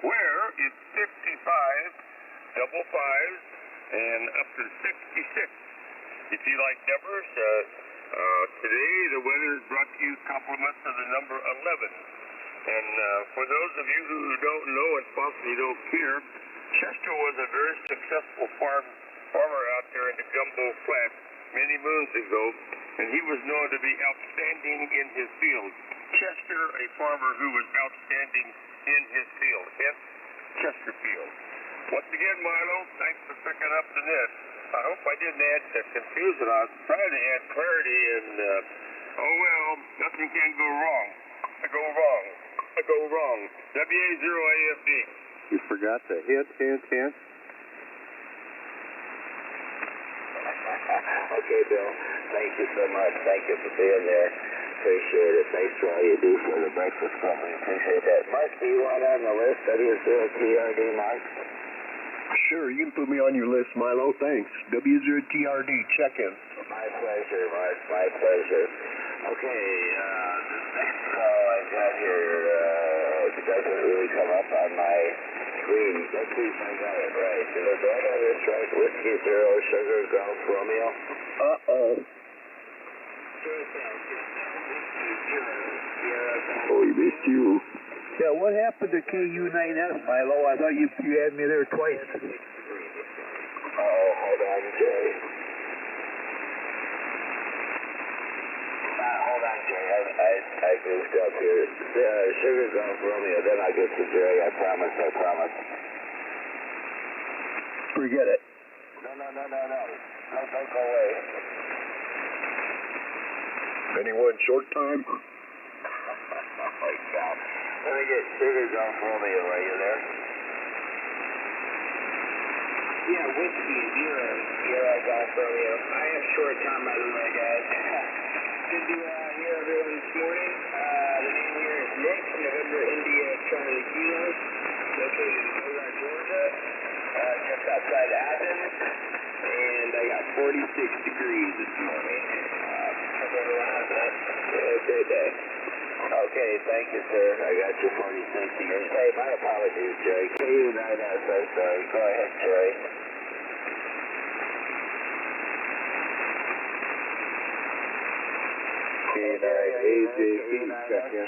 where it's 55, double fives, and up to 66. If you like numbers, today the weather is brought to you compliments of the number 11. And for those of you who don't know and possibly don't care, Chester was a very successful farmer out there in the Gumbo Flats many moons ago, and he was known to be outstanding in his field. Chester, a farmer who was outstanding in his field, hence Chesterfield. Once again, Milo, thanks for picking up the net. I hope I didn't add confusion. I was trying to add clarity, and oh well, nothing can go wrong. I go wrong. WA0AFD. You forgot the hint. Okay, Bill. Thank you so much. Thank you for being there. Appreciate it. Thanks for all you do for the breakfast club. We appreciate that. Mark, do you want on the list? W0TRD, Mark? Sure, you can put me on your list, Milo. Thanks. W0TRD, check-in. My pleasure, Mark. My pleasure. Okay, this next call I've got here doesn't really come up on my screen. Let's see if I got it right. Do I have this right? Whiskey Zero Sugar Golf Romeo. Uh-oh. Oh, he missed you. Yeah, what happened to KU9S, Milo? I thought you had me there twice. Oh, hold on, Jay. Hold on, Jay. I goofed up here. Sugar Golf Romeo, then I'll get to Jerry. I promise. Forget it. No. Don't go away. Anyone short time? Holy cow. Let me get Sugar Golf Romeo. Are you there? Yeah, Whiskey Zero Sierra Golf Romeo. I have short time, by the way, guys. Good to hear everyone this morning. The name here is Nick, November India Charlie Kilo, located in Aurora, Georgia, just outside Athens, and I got 46 degrees this morning. Hope everyone has a great day. Okay, thank you, sir. I got you 46 degrees. Hey, my apologies, Jerry. KU9S, I'm sorry. Go ahead, Jerry. KU9AJP, check in.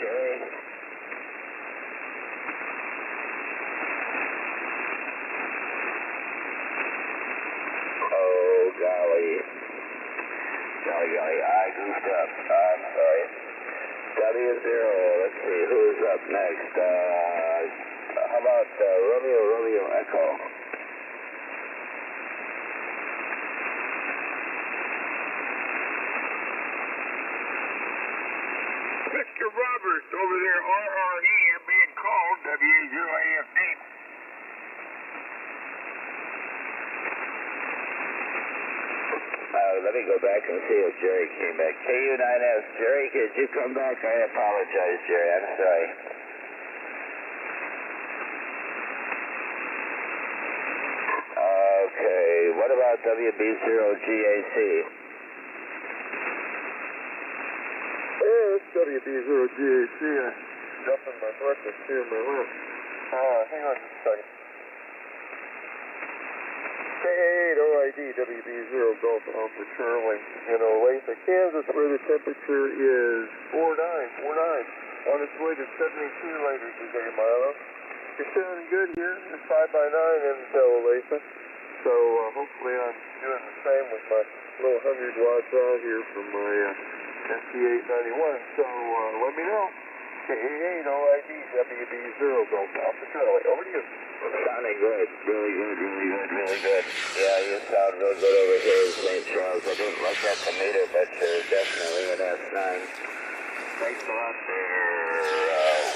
Oh, golly. I goofed up. I'm sorry. W0, let's see, who's up next? How about Romeo Echo? Mr. Roberts over there, RRE, you're being called W0AFD. Let me go back and see if Jerry came back. KU9S, Jerry, could you come back? I apologize, Jerry. I'm sorry. Okay, what about WB0GAC? Hey, it's WB0GAC. I'm dumping my breakfast here in my lap. Hang on just a second. K8OID, WB0 Golf Alpha Charlie, in Olathe, Kansas, where the temperature is 49, on its way to 72 later today, Milo. You're feeling good here at 5x9 in Olathe, so hopefully I'm doing the same with my little 100 watts out here from my ST891, so let me know. K8OID, WB0 Golf Alpha Charlie, over to you. Sounding good. Really good. Yeah, you sound real good over here in St. Charles. I didn't look at the meter, but definitely an S9. Thanks a lot there,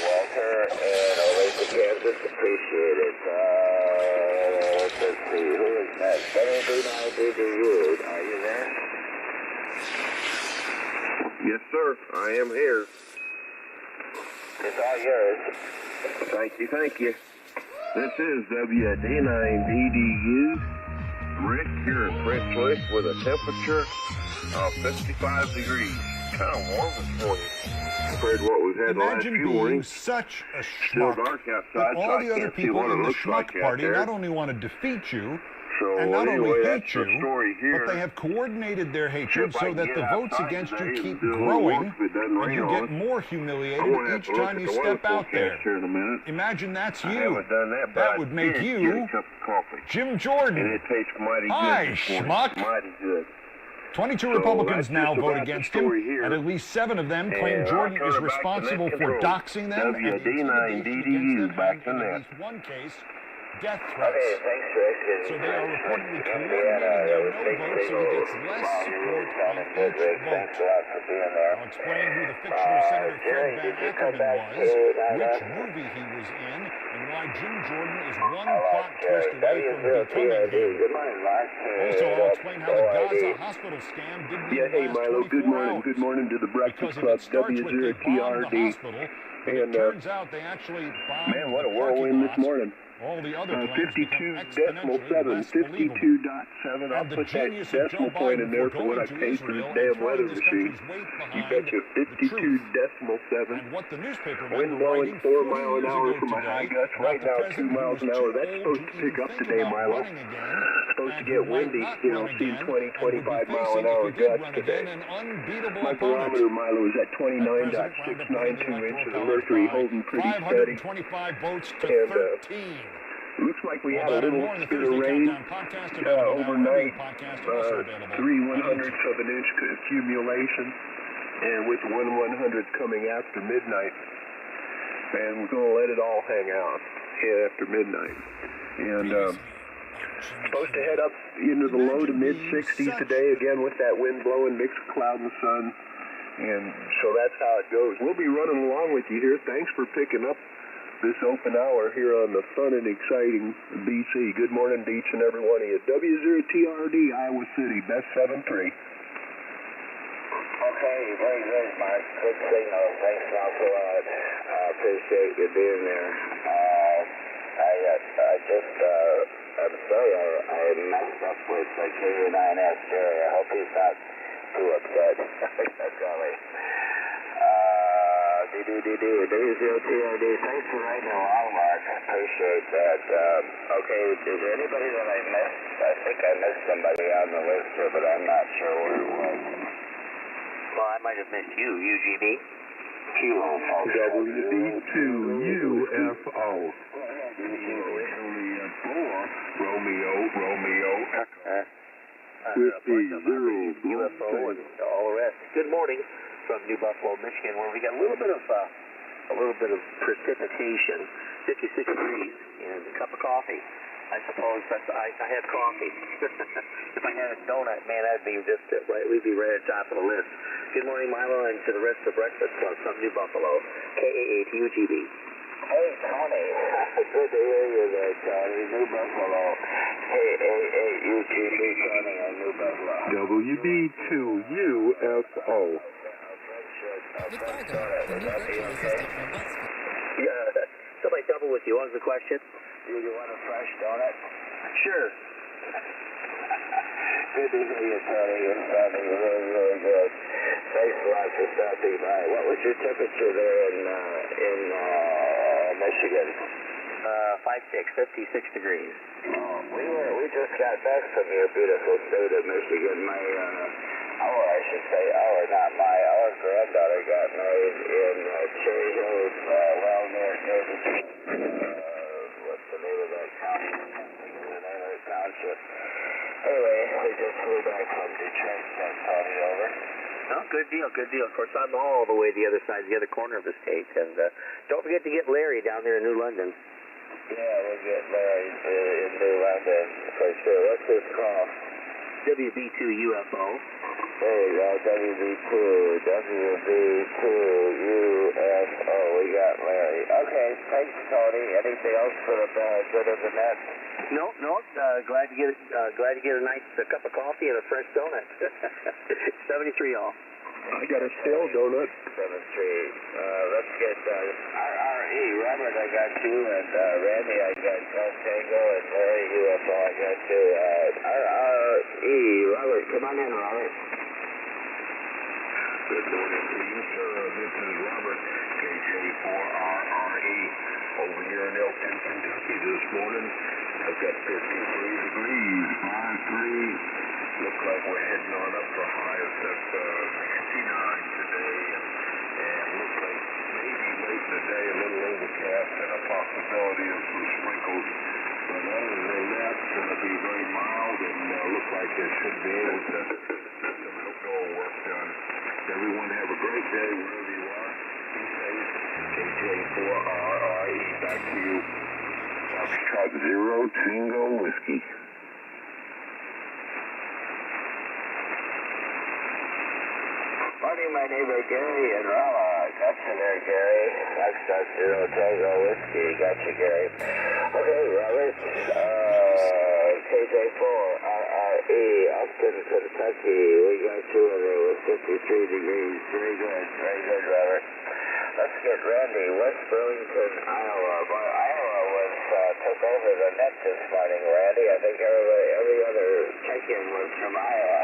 Walter, and Olathe, Kansas. Appreciate it. Let's see, who is next? WB9BBU, are you there? Yes, sir. I am here. It's all yours. Thank you. This is WD9DDU, Rick here in French Lake with a temperature of 55 degrees. kind of warm this morning compared to what we've had the last few Imagine being mornings. such a Still schmuck dark outside, that so all I the other can't see people what it in the looks like schmuck out party there. not only want to defeat you, So and not anyway, only that's hate the you, story here. but they have coordinated their hatred See if I so can that get the votes outside against today you and keep do a little growing, work if it doesn't and rain you on get us. more I'm humiliated going to have each to look time at you the step weather out there. forecast here in a minute. Imagine that's I you. haven't done that, but That I would make did you get a cup of coffee. Jim And Jordan. it tastes mighty Hi, good this morning. schmuck. Mighty good. 22 So Republicans that's now just vote about the against story him, here. and at least 7 of them claim And Jordan I'll turn is it back to responsible net for control. doxing them and the WD9 intimidation DDU against them, back and to in net. at least one case, death Okay, threats. thanks, Rick. So they are reportedly Indiana, coordinating their was no big vote so signal. he gets less Wow, you're support really on sounding good, each Rick. vote. Thanks a lot for being there. I'll explain who the fictional Senator Fred Jerry, Van did you come Ackerman back was, to which movie he was in, and why Jim Jordan is one All right, plot twist Jerry. away from becoming W0TRD. him. Good morning, Mark. Also, I'll explain how the OID. Gaza hospital scam didn't Yeah, even hey last Milo, 24 good morning. hours. Good morning to the Because Breakfast if Club, it starts with they bombed the W0TRD. hospital, but it And, turns out they actually bombed Man, what the a parking whirlwind lot, this morning. all the other claims become 52.7, exponentially less believable. 52.7. I'll And the put that genius of Joe decimal point in Biden there for for what I going to paid for this Israel damn and throwing weather this machine. country's weight You behind betcha, the truth. 52.7. And what the newspapermen Wind were blowing writing 4 40 mile an years hour ago from a high today gust. about Right the now, 2 president who miles was an too hour. That's old supposed to to pick even up think today, about Milo. running again, Supposed to and get who might windy, not you run know, see again, 20, and would be 25 mile facing, an hour if he did gusts run today. again, an unbeatable My opponent. barometer, Milo, is at That president wound up winning the 29.692 Electoral inches of College mercury, by holding pretty steady. 525 votes to And, 13. Looks like we All had a that and little more in the bit of Thursday rain Countdown podcast, available now wherever overnight. your podcast are also available. 3/100ths of an inch accumulation, and with 1/100 coming after midnight. And we're going to let it all hang out after midnight. And supposed to head up into the low to mid 60s today, again with that wind blowing, mixed cloud and sun. And so that's how it goes. We'll be running along with you here. Thanks for picking up this open hour here on the fun and exciting BC. Good morning to each and every one of you. W0TRD, Iowa City, best 7-3. Okay, very good, Mark. Good signal. Thanks an awful lot. I appreciate you being there. I'm sorry I messed up with KU9S Jerry. I hope he's not too upset. Golly. W0TRD. Thanks for writing along, Mark. I appreciate that. Okay, is there anybody that I missed? I think I missed somebody on the list here, but I'm not sure where it was. Well, I might have missed you, UGB. WD2UFO. Romeo Echo. 50 UFO and all the rest. Good morning from New Buffalo, Michigan, where we got a little bit of precipitation, 56 degrees, and a cup of coffee. I suppose I had coffee. If I had a donut, man, that'd be just right. We'd be right at the top of the list. Good morning, Milo, and to the rest of the Breakfast Club from New Buffalo, KA8UGB. Hey, Tony. Good to hear you there, Tony. New Buffalo. KA8UGB, Tony, and New Buffalo. WB2UFO. With Fargo, the new virtual assistant from Westfield. Yeah, somebody double with you. What was the question? Do you want a fresh donut? Sure. Good to hear you, Tony. You're sounding really, really good. Thanks a lot for stopping by. What was your temperature there in Michigan? 56 degrees. Oh, we just got back from your beautiful state of Michigan. Our granddaughter got married in Cherry Hills, near Detroit. What's the name of that county? The name of the township. Anyway, we just flew back from Detroit, sent Tony over. Oh, good deal. Of course, I'm all the way the other side, the other corner of the state. And don't forget to get Larry down there in New London. Yeah, we'll get Larry in New London for sure. What's his call? WB2UFO. There you go, WB2UFO. We got Larry. Okay, thanks, Tony. Anything else for the good of the net? No. Glad to get a nice cup of coffee and a fresh donut. 73 all. I got a stale donut. 7-3. Let's get RRE. Robert, I got you, and Randy, I got Golf Tango, and Larry UFO, I got you. RRE. Robert, come on in, Robert. Good morning to you, sir. This is Robert, KJ4RRE, over here in Elkton, Kentucky this morning. I've got 53 degrees, 5-3. Looks like we're heading on up for highs at 59 today, and looks like maybe late in the day a little overcast and a possibility of some sprinkles. But other than that, it's going to be very mild and looks like it should be able to get some outdoor work done. Everyone have a great day wherever you are. Be safe. KJ4RRE, back to you. Foxtrot 0 Tango Whiskey. Morning, my neighbor Gary in Rolla. Gotcha there, Gary. Foxtrot 0 Tango Whiskey. Gotcha, Gary. Okay, Robert. KJ4RRE, Upton, Kentucky. We got you and it was 53 degrees. Very good, Robert. Let's get Randy, West Burlington, Iowa. Boy, Iowa took over the net this morning, Randy. I think every other check-in was from Iowa.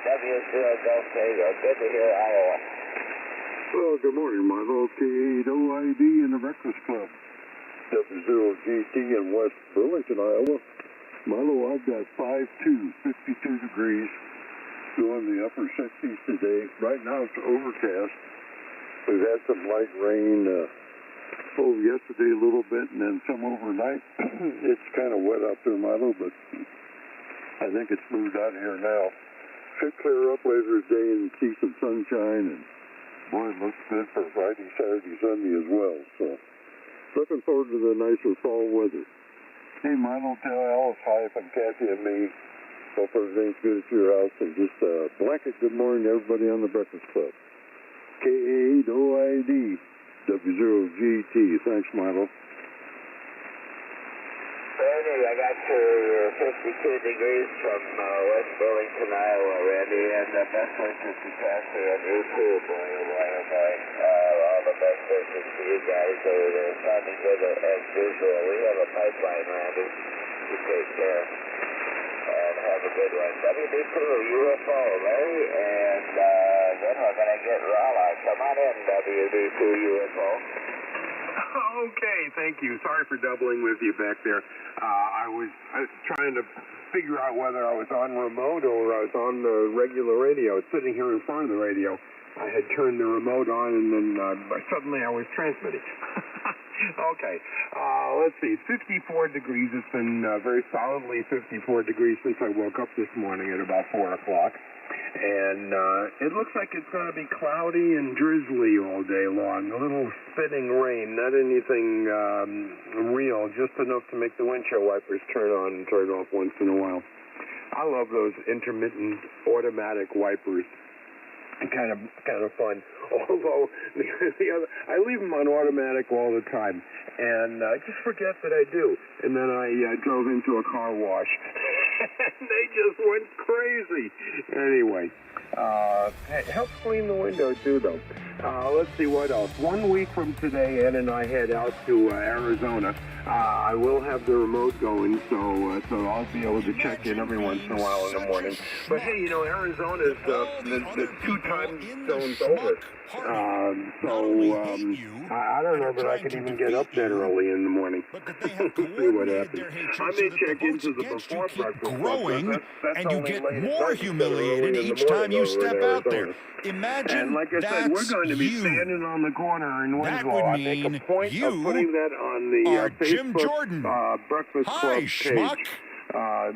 W0 Gulf Tango. Good to hear Iowa. Well, good morning, Milo. K8OID in the Breakfast Club. W0GT in West Burlington, Iowa. Milo, I've got 5-2, 52 degrees. Doing the upper 60s today. Right now it's overcast. We've had some light rain yesterday a little bit and then some overnight. It's kind of wet out there, Milo, but I think it's moved out here now. Should clear up later today and see some sunshine, and boy, it looks good for Friday, Saturday, Sunday as well. So looking forward to the nicer fall weather. Hey, Milo, tell Alice hi from Kathy and me. Hope everything's good at your house, and just blanket good morning to everybody on the Breakfast Club. K8OID, W0GT. Thanks, Milo. Randy, I got your 52 degrees from West Burlington, Iowa, Randy, and the best wishes to Kathy and you too, boy, oh boy, oh boy. All the best wishes to you guys over there. Sounding good as usual. We have a pipeline, Randy. You take care. And have a good one. WB2, UFO, Larry, and then we're going to get Rolla. Come on in, WB2 UFO. Okay, thank you. Sorry for doubling with you back there. I was trying to figure out whether I was on remote or I was on the regular radio. It's sitting here in front of the radio. I had turned the remote on and then suddenly I was transmitting. Okay, let's see. 54 degrees. It's been very solidly 54 degrees since I woke up this morning at about 4 o'clock. And it looks like it's going to be cloudy and drizzly all day long. A little spitting rain, not anything real, just enough to make the windshield wipers turn on and turn off once in a while. I love those intermittent automatic wipers. Kind of fun. Although I leave them on automatic all the time, and I just forget that I do. And then I drove into a car wash, and they just went crazy. Anyway, it helps clean the window too, though. Let's see what else. 1 week from today, Ed and I head out to Arizona. I will have the remote going, so I'll be able to check in every once in a while in the morning. But hey, you know, Arizona's the 2 time zones over. I don't know that I could even get up that early in the morning. See what happens. I may check into the before breakfast. Growing, and you get more humiliated each time you step out there. Imagine and like I said, we're going to be standing on the corner in Winslow. I make a point of putting that on the Facebook Breakfast Club page.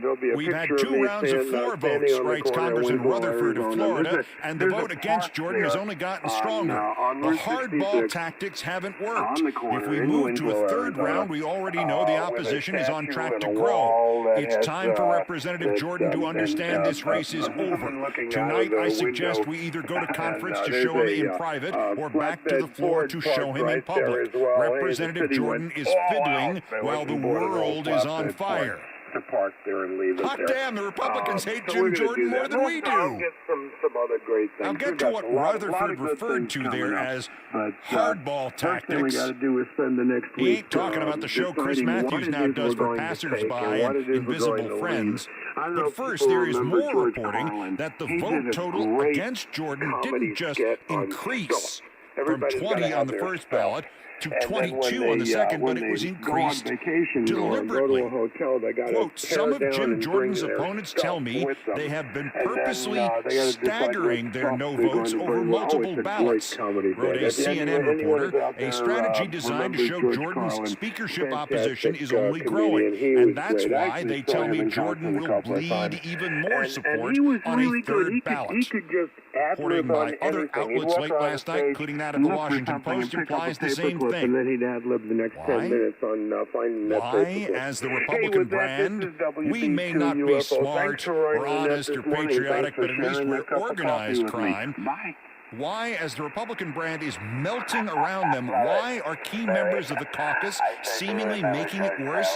There'll be a We've had picture 2 rounds of floor votes, writes Congressman Rutherford of Florida, and the vote against Jordan has only gotten stronger. The hardball tactics haven't worked. If we move to a 3rd round, we already know the opposition is on track to grow. It's time for Representative Jordan to understand this race is over. Tonight, I suggest we either go to conference to show him in private or back to the floor to show him in public. Representative Jordan is fiddling while the world is on fire. to park there and leave it Hot there. damn, the Republicans hate So Jim we're gonna Jordan do more that. than we I'll do. get some other great things. I'll get We've to got what a lot of Rutherford good referred things to there coming up. as But, hardball first thing we got to tactics. do is spend the next He week ain't talking about the show Chris deciding what Matthews it now is does we're for going to passersby take and what and it is we're invisible going to friends. leave. I don't know But if first, people there is remember more George reporting Carlin. that the He vote did a total great against Jordan comedy didn't just skit on increase stuff. from Everybody's 20 gotta on have the their first stuff. ballot to And then 22 on the second, but it was go on increased vacation deliberately. or go to a hotel, they got Quote, to some of down Jim and Jordan's bring their opponents stuff tell me with them. they have been And then, purposely they gotta decide staggering what their stuff no they're votes going to over bring. Well, multiple it's a ballots, great comedy wrote a bit. If CNN anyone's reporter, out a there, strategy designed to remembers show George Jordan's Carlin, speakership opposition is fantastic, only comedian. growing. He was And that's great. I why actually they saw tell him me in Jordan concert a will couple of bleed times. even more And support he was on really a good. third He ballot. could just ad-lib Reporting on by other anything. He'd outlets walk late on last night, stage, including that of the look for Washington something and Post, pick up a implies the same paperclip, thing. and then he'd ad-lib the next 10 minutes on finding that Why, paperclip. as the Hey, Republican with that, brand, this is we may WB2 not be UFO. smart Thanks for writing or in that honest or this morning. patriotic, Thanks for but at least sharing we're a cup of coffee organized with me. crime. Bye. Why, as the Republican brand is melting around them, why are key members of the caucus seemingly making it worse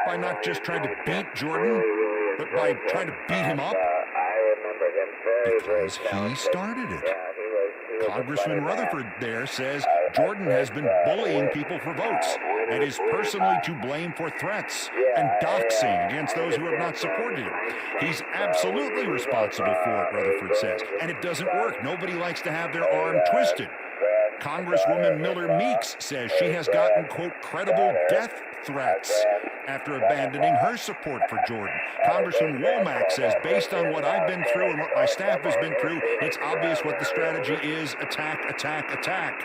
by not just trying to beat Jordan, but by trying to beat him up? Because he started it. Congressman Rutherford there says Jordan has been bullying people for votes and is personally to blame for threats and doxing against those who have not supported him. He's absolutely responsible for it, Rutherford says, and it doesn't work. Nobody likes to have their arm twisted. Congresswoman Miller Meeks says she has gotten, quote, credible death threats after abandoning her support for Jordan. Congressman Womack says, based on what I've been through and what my staff has been through, it's obvious what the strategy is: attack, attack, attack.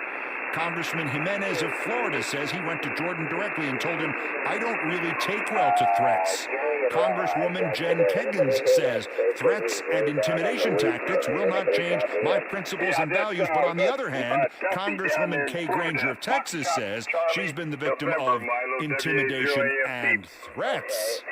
Congressman Jimenez of Florida says he went to Jordan directly and told him, I don't really take well to threats. Congresswoman Jen Keggins says, threats and intimidation tactics will not change my principles and values. But on the other hand, Congresswoman Kay Granger of Texas says she's been the victim of intimidation and threats,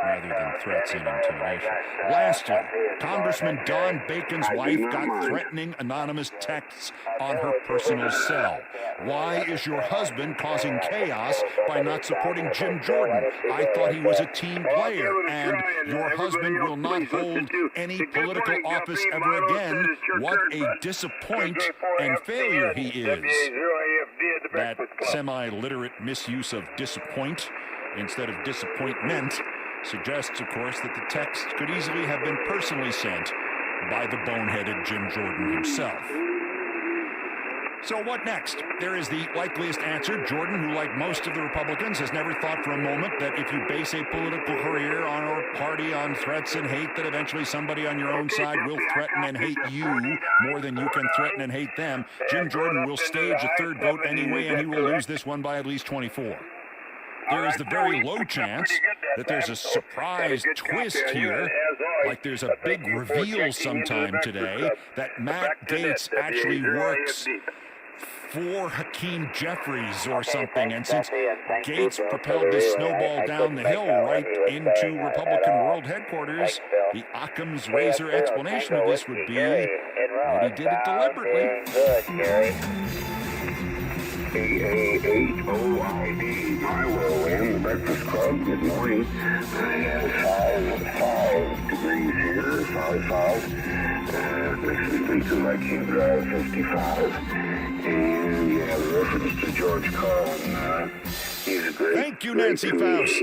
rather than threats and intimidation. Lastly, Congressman Don Bacon's wife got threatening anonymous texts on her personal cell. Why is your husband causing chaos by not supporting Jim Jordan? I thought he was a team player, and your husband will not hold any political office ever again. What a disappoint and failure he is. That semi-literate misuse of disappoint instead of disappointment suggests, of course, that the text could easily have been personally sent by the boneheaded Jim Jordan himself. So what next? There is the likeliest answer. Jordan, who like most of the Republicans, has never thought for a moment that if you base a political career on or party on threats and hate, that eventually somebody on your own side will threaten and hate you more than you can threaten and hate them. Jim Jordan will stage a third vote anyway, and he will lose this one by at least 24. There is the very low chance that there's a surprise twist here, like there's a big reveal sometime today, that Matt Gaetz actually works for Hakeem Jeffries or something. And since Gaetz propelled this snowball down the hill right into Republican World Headquarters, the Occam's razor explanation of this would be that he did it deliberately. AAHOID, I will in the Breakfast Club. Good morning. I have 5 degrees here, 5. This is into like you drive 55. And you have a reference to George Carlin. He's a great. Thank you, Nancy Faust.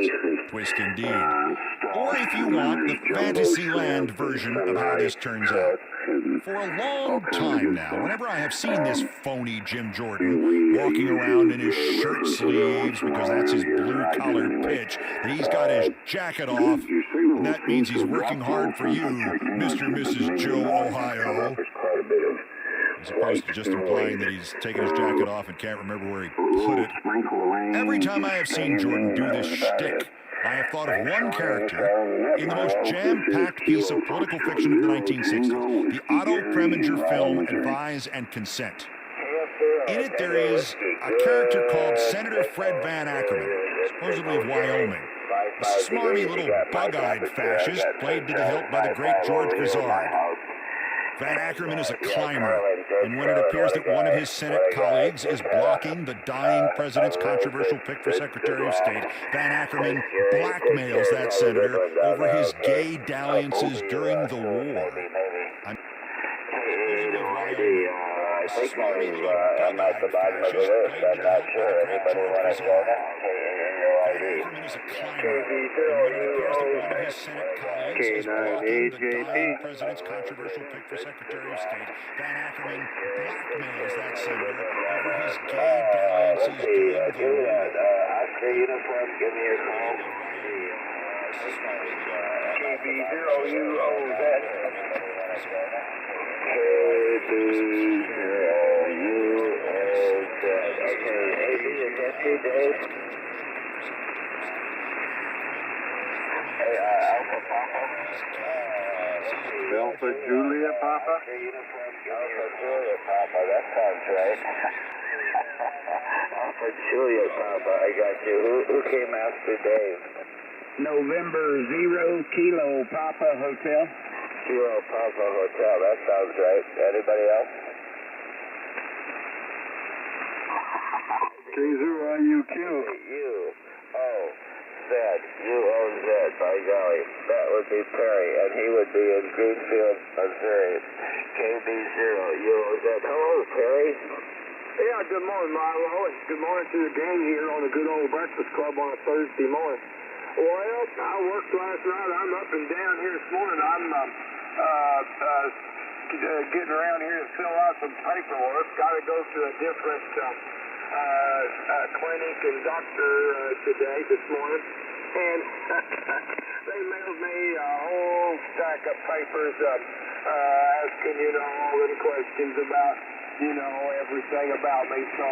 Twist indeed. Or if you want, the Fantasyland version of how this turns out. For a long time now, whenever I have seen this phony Jim Jordan walking around in his shirt sleeves, because that's his blue-collar pitch, and he's got his jacket off, and that means he's working hard for you, Mr. and Mrs. Joe Ohio, as opposed to just implying that he's taking his jacket off and can't remember where he put it. Every time I have seen Jordan do this shtick, I have thought of one character in the most jam-packed piece of political fiction of the 1960s, the Otto Preminger film Advise and Consent. In it, there is a character called Senator Fred Van Ackerman, supposedly of Wyoming, a smarmy little bug-eyed fascist played to the hilt by the great George Grizzard. Van Ackerman is a climber, And when it appears that one of his Senate colleagues is blocking the dying president's controversial pick for Secretary of State, Van Ackerman blackmails that senator over his gay dalliances during the war. I think I'm at the bottom of the list. I'm not sure. Anybody want to join us? Ackerman is a climber, and when it appears that one of his Senate colleagues is blocking the dying president's controversial pick for Secretary of State, Van Ackerman blackmails that senator over his gay dalliances during the war. Oscar uniform, give me your call. KB0UOZ. KB0UOZ. Okay, AB is empty, Dave. Alpha Papa. Alpha Julia Papa? Alpha Julia Papa, that sounds right. Alpha Julia Papa, I got you. Who came after Dave? November 0 Kilo Papa Hotel. Kilo Papa Hotel, that sounds right. Anybody else? K0IUQ. U-O-Z, by golly. That would be Perry, and he would be in Greenfield, Missouri. KB0UOZ. Hello, Perry. Yeah, good morning, Milo, and good morning to the gang here on the good old Breakfast Club on a Thursday morning. Well, I worked last night. I'm up and down here this morning. I'm getting around here to fill out some paperwork. Got to go to a different clinic and doctor this morning. And they mailed me a whole stack of papers asking, all the questions about, everything about me. So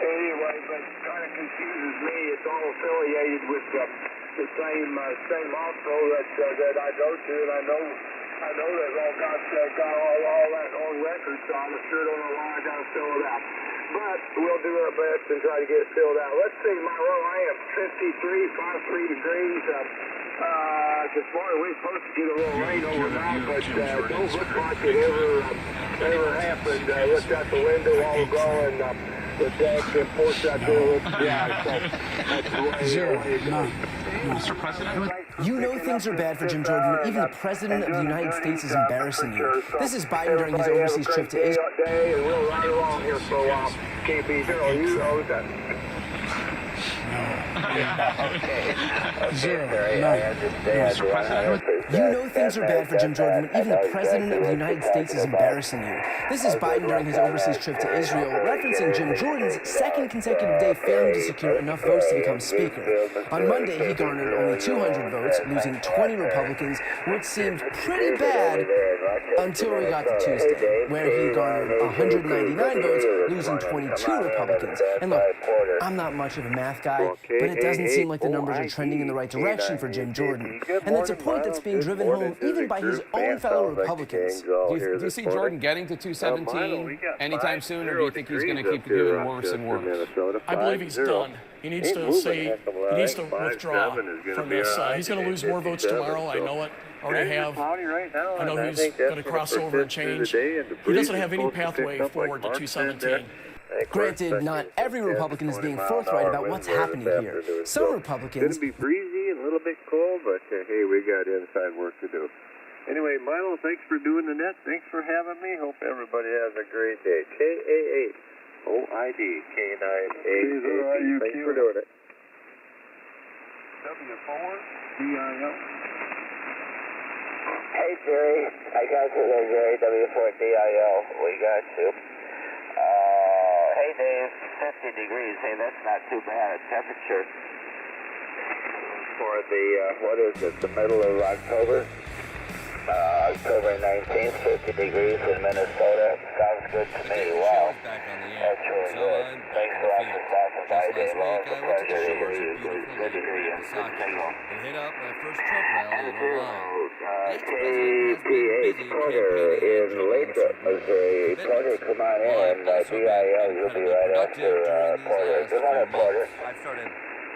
anyway, but it kind of confuses me. It's all affiliated with the same hospital that I go to, and I know they've all got all that on record, so I sure don't know why I got to fill it out. But we'll do our best and try to get it filled out. Let's see, Milo, I am 53 degrees. This morning we're supposed to get a little rain overnight, but don't look like it ever happened. I looked out the window a while ago, and the deck and porch out there looks dry. So that's the way Mr. President? You know things are bad for Jim Jordan, but even the President of the United States is embarrassing you. This is Biden during his overseas trip to Israel. And we'll ride along here for a while. KB0UOZ. You know things are bad for Jim Jordan, but even the President of the United States is embarrassing you. This is Biden during his overseas trip to Israel, referencing Jim Jordan's second consecutive day failing to secure enough votes to become Speaker. On Monday, he garnered only 200 votes, losing 20 Republicans, which seemed pretty bad until we got to Tuesday, where he garnered 199 votes, losing 22 Republicans. And look, I'm not much of a math guy, but it doesn't seem like the numbers are trending in the right direction for Jim Jordan. And that's a point that's being driven home even by his own fellow Republicans. Do you see Jordan getting to 217 anytime soon, or do you think he's going to keep doing worse and worse? I believe he's done. He needs to withdraw from this. He's going to lose more votes tomorrow. I know it. Already have. I know he's going to cross over and change. He doesn't have any pathway forward to 217. Granted, not every Republican is being forthright about what's happening here. Some Republicans... It's going to be breezy and a little bit cold, but hey, we got inside work to do. Anyway, Milo, thanks for doing the net. Thanks for having me. Hope everybody has a great day. KA8OID K9AKT. Thanks for doing it. W4DIL. Hey, Jerry. I got you there, Jerry. W4DIL. We got you. Hey, Dave. 50 degrees. Hey, that's not too bad a temperature for the, what is it, the middle of October? October 19th, 50 degrees in Minnesota. Sounds good to me. Wow. That's really good. Thanks a lot for stopping by, Dave. Always a pleasure to hear you. Good to hear you. Good signal. Hit up my first Trump rally in a while. KPH Porter in Lathrop, Missouri. Porter, come on in. DIL, you'll be right after Porter. Good morning, Porter. I've started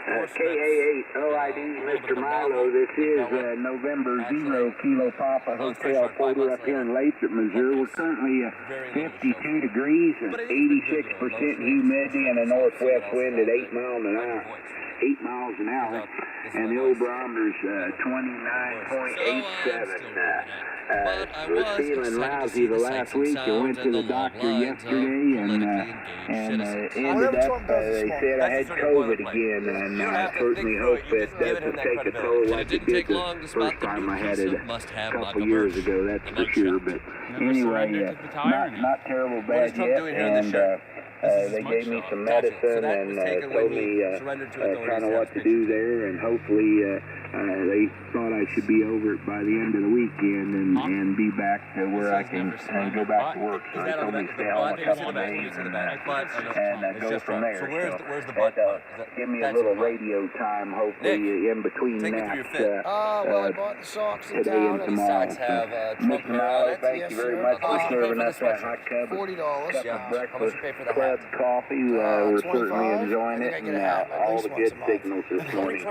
KA8OID, Mr. Milo, this is November 0 Kilo Papa Hotel Porter up here in Lathrop, Missouri. We're currently 52 degrees and 86% humidity and a northwest wind at 8 miles an hour. 8 miles an hour, and the old barometer's 29.87. Was feeling lousy the last week. I went to the doctor yesterday and ended up, they said I had COVID again, and I certainly hope it doesn't take a toll like it did the first time I had it a couple years ago, that's for sure. But anyway, not terrible bad yet, and they gave me some medicine and told me kind of what to do there, and hopefully they thought I should be over it by the end of the weekend and be back to where I can go back to work. So they told me to stay home a couple of days and go from there. So where's the butt? Give me a little radio time, hopefully in between naps well, I bought the socks in today and town. tomorrow. These socks have Mr. Milo, thank you very much for serving us that hot cup of breakfast club coffee. We're certainly enjoying it, and all the good signals this morning.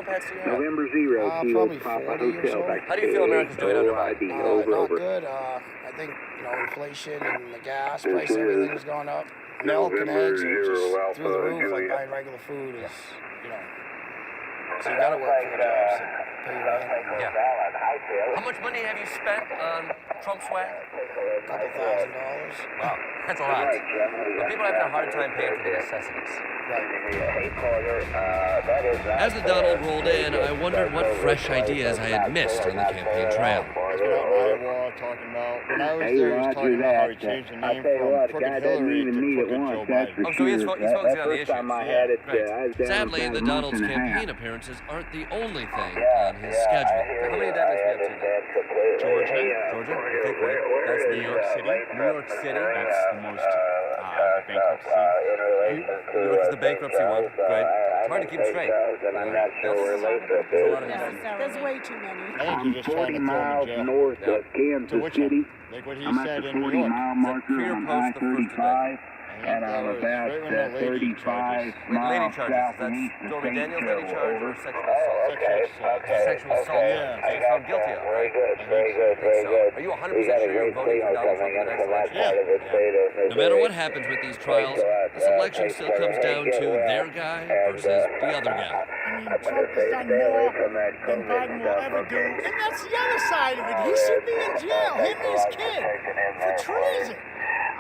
November 0 Kilo Papa Hotel. How do you feel America's doing under ID? Not good. I think, inflation and the gas price, everything's gone up. Milk and eggs are just through the roof, like buying regular food is, so you gotta work for your jobs to pay your rent. Yeah. How much money have you spent on Trump swag? $2,000. Wow, that's a lot. But people are having a hard time paying for the necessities. As the Donald rolled in, I wondered what fresh ideas I had missed on the campaign trail. Talking about when I was there, he was talking about how he changed the name from Crooked Hillary to Crooked Joe Biden. Oh, so he's focusing on the issues. Right. Sadly, the Donald's campaign appearances aren't the only thing on his schedule. How many deadlines we have to now? Georgia? I think, right? That's New York City. New York City. That's the most bankruptcy. New York is the bankruptcy one, right? It's hard to keep straight. I'm not sure where Lathrop is. There's way too many. I'm 40 miles north of Kansas City. Like what he I'm said at the in New York. 40-mile marker on I-35, and I'm about 35 miles south and east of Stormy St. Daniels, Joe. lady charge or Over. sexual assault? Sexual assault. Yeah. So he's found guilty of, right? Very good. Are you 100% sure you're voting for Donald Trump in the next election? No matter what happens with these trials, this election still comes down to their guy versus the other guy. I mean, Trump has done more than Biden will ever do. And that's the other side of it. He should be in jail, him and his kid, for treason.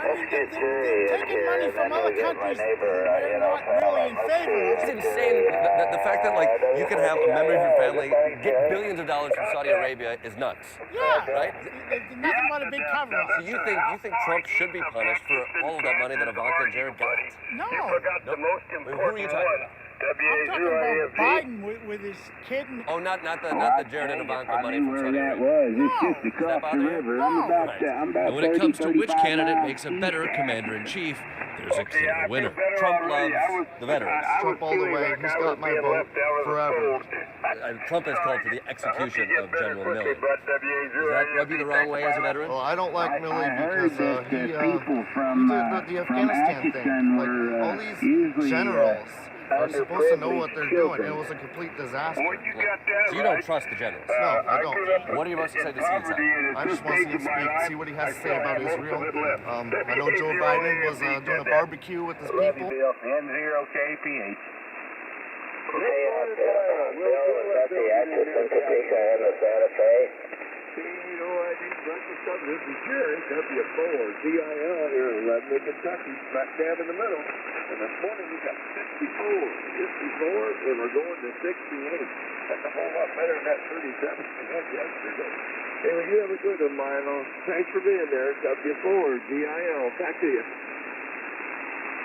I mean, they're taking money from other countries they're not really in favor of. It's insane. The fact that, you can have a member of your family get billions of dollars from Saudi Arabia is nuts. Yeah. Right? Nothing but a big cover-up. So you think Trump should be punished for all of that money that Ivanka and Jared got? No. You forgot the most important Who are you talking about? I'm talking about Biden with his kid. Oh, not the Jared and Ivanka money from Saudi That Arabia. was. It's just across the river. I'm about And when it comes to which candidate makes a better commander-in-chief, there's a clear winner. Trump loves the veterans. Trump all the way. He's got my vote forever. Trump has called for the execution of General Milley. Does that rub you the wrong way as a veteran? Well, I don't like Milley because he people from the Afghanistan thing. Like, all these generals are supposed to know what they're doing. It was a complete disaster. So you don't trust the generals? No, I don't. What are you most excited to see inside? I just want to see him speak, see what he has to say about Israel. I know Joe Biden was doing a barbecue with his people. N0KPH. This is Jerry, W4, DIL here in Lebanon, Kentucky, smack dab in the middle. And this morning we got 54, and we're going to 68. That's a whole lot better than that 37 we had yesterday. Hey, well, you have a good one, Milo. Thanks for being there. W4, DIL. Back to you.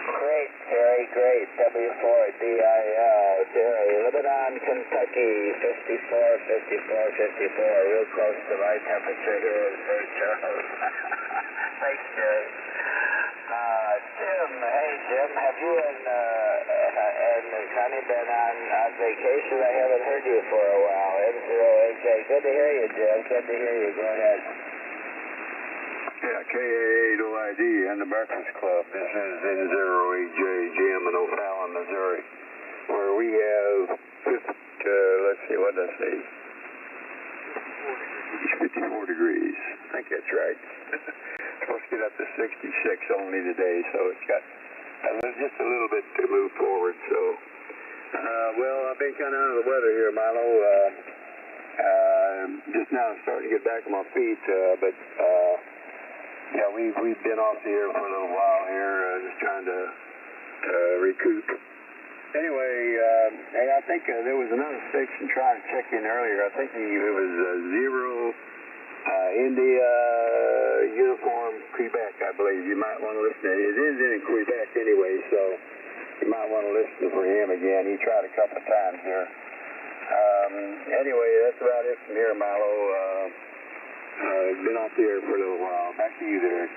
Great, Terry, great. W4, DIL. Jerry, Lebanon, Kentucky, 54, real close to my temperature here in St. Charles. Thanks, Jerry. Jim, hey, Jim, have you and Connie been on vacation? I haven't heard you for a while. N0AJ, good to hear you, Jim. Good to hear you. Go ahead. Yeah, KA8OID and the Breakfast Club. This is N0AJ, Jim in O'Fallon, Missouri, where we have let's see, what did I say? 54 degrees. I think that's right. Supposed to get up to 66 only today, so it's got just a little bit to move forward. So, well, I've been kind of under the weather here, Milo. Just now I'm starting to get back on my feet, but yeah, we've been off the air for a little while here, just trying to recoup. Anyway, hey, I think there was another station trying to check in earlier. I think it was 0 India Uniform Quebec, I believe. You might want to listen. It is in Quebec anyway, so you might want to listen for him again. He tried a couple of times here. Anyway, that's about it from here, Milo. Been off the air for a little while. Back to you there.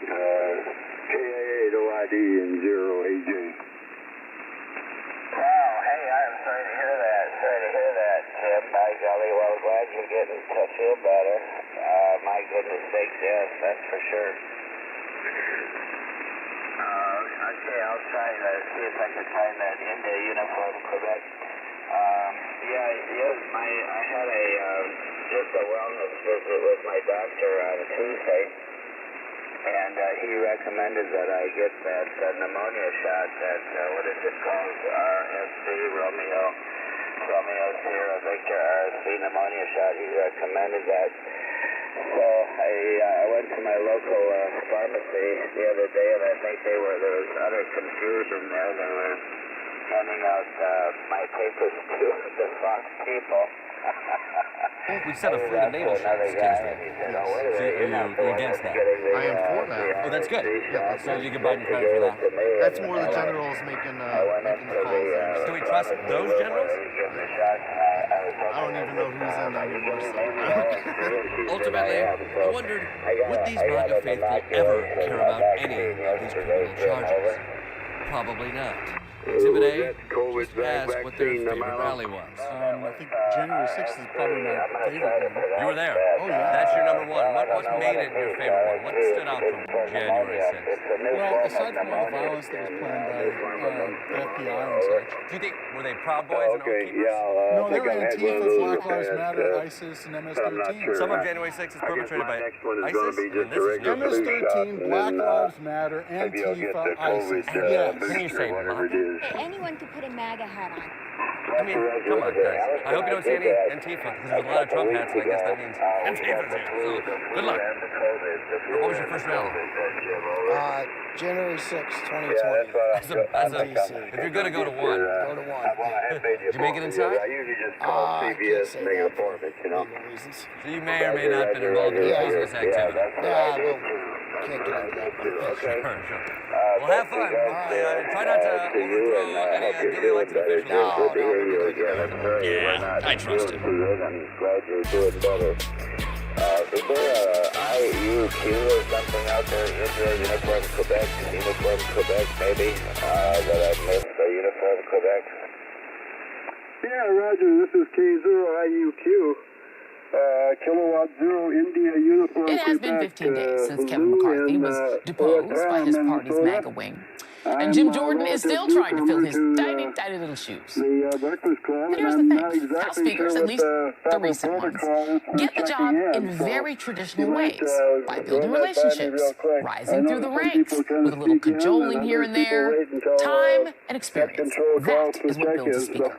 KA8OID and 0AJ. Wow, hey, I'm sorry to hear that. Tim. By golly, well, glad you're getting to feel better. My goodness sakes, yes, that's for sure. Okay, I'll try to see if I can find that India Uniform Quebec. I had just a wellness visit with my doctor on Tuesday, and he recommended that I get that pneumonia shot, that, what is it called, RSV, Romeo Sierra Victor RSV pneumonia shot. He recommended that. So I went to my local pharmacy the other day, and I think there was utter confusion there. They were handing out my papers to the Fox people. We sent a fleet of naval ships, Kingsman. So you're against that? I am for that. Oh, that's good. Yeah, so you give Biden credit for that. That's more the generals making the calls there. Do we trust those generals? I don't even know who's in there anymore. So. Ultimately, I wondered, would these MAGA faithful ever care about any of these criminal charges? Probably not. Exhibit A just asked what their favorite rally was. I think January 6th is probably my favorite one. You were there? Oh, yeah. That's your number one. What made it your favorite one? What stood out from January 6th? Well, aside from all the violence that was planned by the FBI and such. Do you think, were they Proud Boys and Oath Keepers? No, they were Antifa, Black Lives Matter, ISIS, and MS-13. Some of January 6th is perpetrated by ISIS? MS-13, Black Lives Matter, Antifa, ISIS. Yes. Can you say MAGA? Anyone could put a MAGA hat on. I mean, come on, guys. I hope you don't see any Antifa, because there's a lot of Trump hats, and I guess that means Antifa's here. So, good luck. What was your first rally? January 6th, 2020. If you're going to go to one. Go to one. Did you make it inside? I usually just call CBS and make an appointment, you know. So you may or may not have been involved in business activity. Yeah, well, can't get into that. Sure. Well, have fun. Try not to overthrow any duly elected officials. No. Yeah, I trust him. I'm glad you're doing better. Is there a IUQ or something out there? Israel Uniform Quebec, maybe? That I missed, Uniform Quebec? Yeah, Roger, this is K0IUQ. Kilowatt 0 India Uniform It has been 15 days since Kevin McCarthy was deposed by his party's MAGA wing. And Jim Jordan is still trying to fill his tiny, tiny little shoes. But here's the thing. House speakers, at least the recent ones, get the job in very traditional ways, by building relationships, rising through the ranks, with a little cajoling here and there, time and experience. That is what builds a speaker.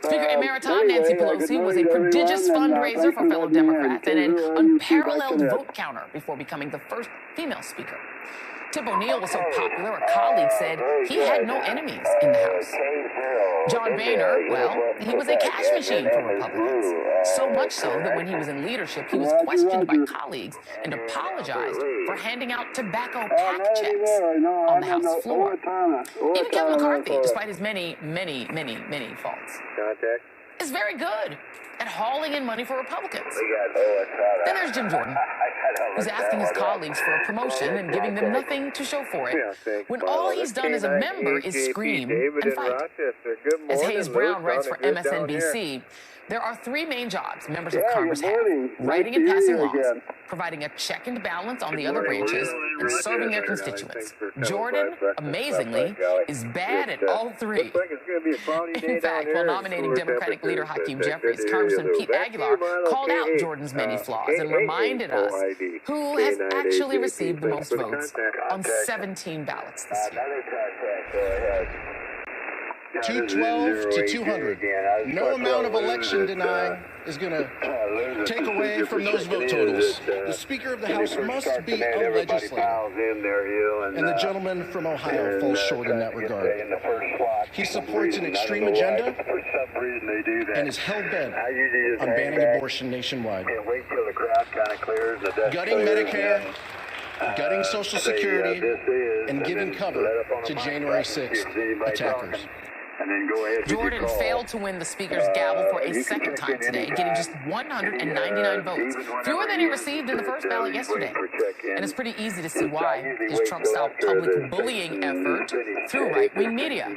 Speaker Emerita Nancy Pelosi was a prodigious fundraiser for fellow Democrats and an unparalleled vote counter before becoming the first female speaker. Tip O'Neill was so popular, a colleague said he had no enemies in the House. John Boehner, well, he was a cash machine for Republicans. So much so that when he was in leadership, he was questioned by colleagues and apologized for handing out tobacco pack checks on the House floor. Even Kevin McCarthy, despite his many faults, is very good at hauling in money for Republicans. Then there's Jim Jordan, who's asking his colleagues for a promotion and giving them nothing to show for it, when all he's done as a member is scream and fight. As Hayes Brown writes for MSNBC, There are three main jobs members of Congress have: writing and passing laws, providing a check and balance on the other branches, and serving their constituents. Jordan, amazingly, is bad at all three. In fact, while nominating Democratic leader Hakeem Jeffries, Congressman Pete Aguilar called out Jordan's many flaws and reminded us who has actually received the most votes on 17 ballots this year. 212 to 200. No amount of election denying is going to take away from those vote totals. The Speaker of the House must be a legislator, and the gentleman from Ohio falls short in that regard. He supports an extreme agenda and is hell-bent on banning abortion nationwide. Gutting Medicare, gutting Social Security, and giving cover to January 6th attackers. Jordan failed to win the Speaker's gavel for a second time today, getting just 199 votes, fewer than he received in the first ballot yesterday. And it's pretty easy to see why. His Trump-style public bullying effort through right-wing media.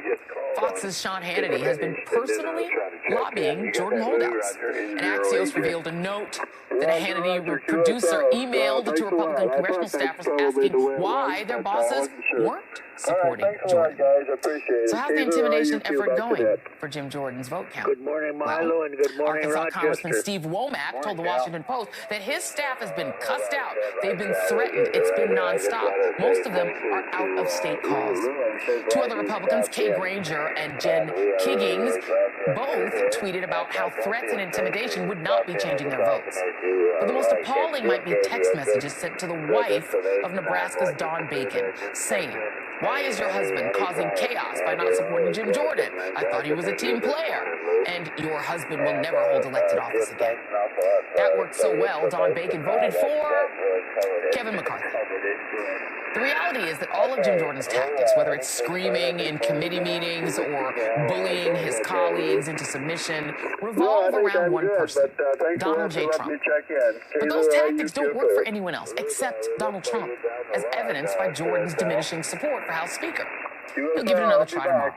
Fox's Sean Hannity has been personally lobbying Jordan holdouts. And Axios revealed a note that a Hannity producer emailed to Republican congressional staffers asking why their bosses weren't supporting Jordan. So how's the intimidation effort going for Jim Jordan's vote count? Good morning, Milo, and good morning, Arkansas Rochester. Congressman Steve Womack told the Washington Post that his staff has been cussed out. They've been threatened. It's been nonstop. Most of them are out-of-state calls. Two other Republicans, Kay Granger and Jen Kiggings, both tweeted about how threats and intimidation would not be changing their votes. But the most appalling might be text messages sent to the wife of Nebraska's Don Bacon, saying, "Why is your husband causing chaos by not supporting Jim Jordan? I thought he was a team player. And your husband will never hold elected office again." That worked so well, Don Bacon voted for Kevin McCarthy. The reality is that all of Jim Jordan's tactics, whether it's screaming in committee meetings or bullying his colleagues into submission, revolve around one person, Donald J. Trump. But those tactics don't work for anyone else except Donald Trump, as evidenced by Jordan's diminishing support for House Speaker. He'll give it another try tomorrow.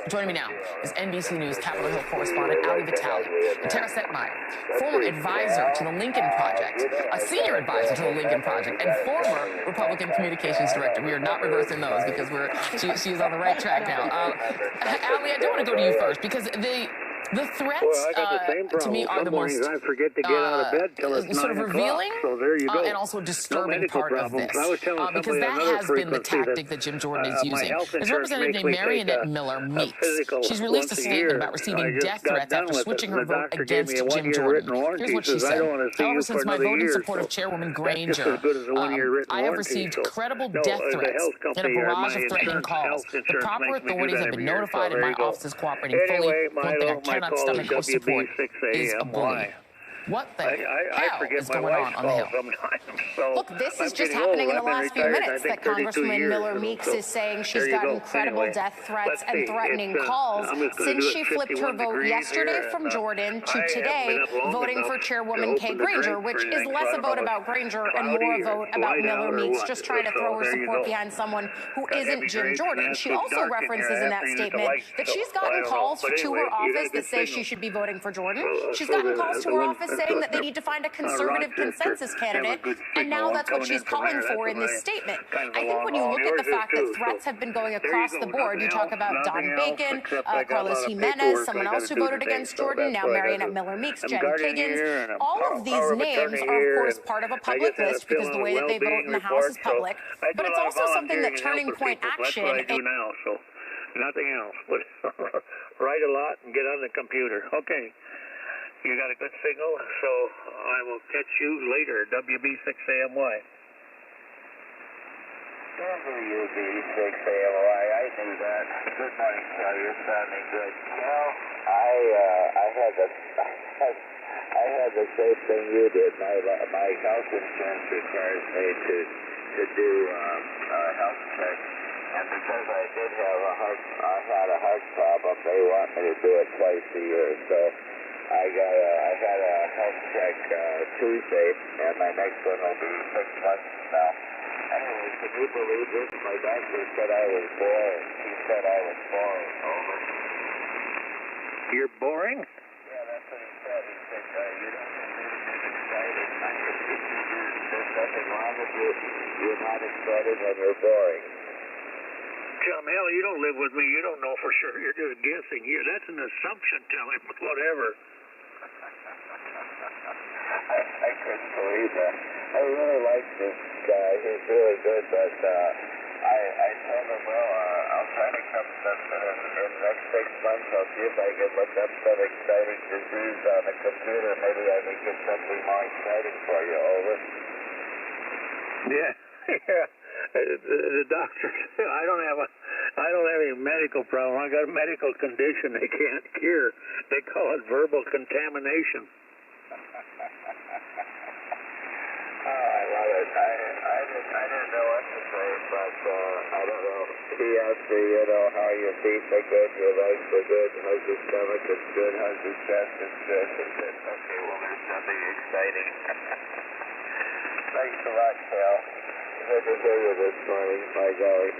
Joining me now is NBC News Capitol Hill correspondent Ali Vitale and Tara Setmeyer, former advisor to the Lincoln Project, a senior advisor to the Lincoln Project, and former Republican communications director. We are not reversing those because she is on the right track now. Ali, I do want to go to you first because the threats to me are the most I forget to get out of bed till it's sort of revealing so there you go. And also disturbing part of this because that has been the tactic that Jim Jordan is using. There's a representative named Marionette Miller Meeks. She's released a statement about receiving death threats after switching her vote against Jim Jordan. Here's what she said. "However, since my vote in support of Chairwoman Granger, I have received credible death threats and a barrage of threatening calls. The proper authorities have been notified and my office is cooperating fully. One thing I cannot stomach or support is a bully." What the hell is going on the Hill? So look, this is just happening in the last few minutes that Congresswoman Miller Meeks is saying she's got incredible death threats and threatening calls since she flipped her vote yesterday from Jordan to today voting for Chairwoman Kay Granger, which is less a vote about Granger and more a vote about Miller Meeks just trying to throw her support behind someone who isn't Jim Jordan. She also references in that statement that she's gotten calls to her office that say she should be voting for Jordan. She's gotten calls to her office saying that they need to find a conservative consensus candidate, and now that's what she's calling for in this statement. I think when you look at the fact that threats have been going across the board, you talk about Don Bacon, Carlos Jimenez, someone else who voted against Jordan, now Marionette Miller Meeks, Jen Kiggins. All of these names are, of course, part of a public list because the way that they vote in the House is public, but it's also something that Turning Point Action... That's what I do now, so nothing else but write a lot and get on the computer. Okay. You got a good signal, so I will catch you later, WB6AMY. WB6AMY, I knew that. Good morning, Cal. You're sounding good. Cal, I had the same thing you did. My health insurance requires me to do health check, and because I had a heart problem, they want me to do it twice a year. So I had a health check Tuesday, and my next one will be 6 months from now. Anyway, can you believe this? My doctor said I was boring. He said I was boring. Over. You're boring? Yeah, that's what he You're not exciting and you're boring. Chum, hell, you don't live with me. You don't know for sure. You're just guessing. That's an assumption. Tell him whatever. I couldn't believe that. I really like this guy. He's really good, but I told him, well, I'll try to come something in the next 6 months. I'll see if I can look up some exciting disease on the computer. Maybe I can get something more exciting for you. Over. Yeah. The doctor. I don't have any medical problem. I got a medical condition they can't cure. They call it verbal contamination. Oh, I love it. I didn't know what to say, but I don't know. He asked me, how your feet are good, your legs are good, how's your stomach, it's good, how's your chest, it's good. I said, okay, well, there's nothing exciting. Thanks a lot, Cal. Good to hear you this morning, my golly.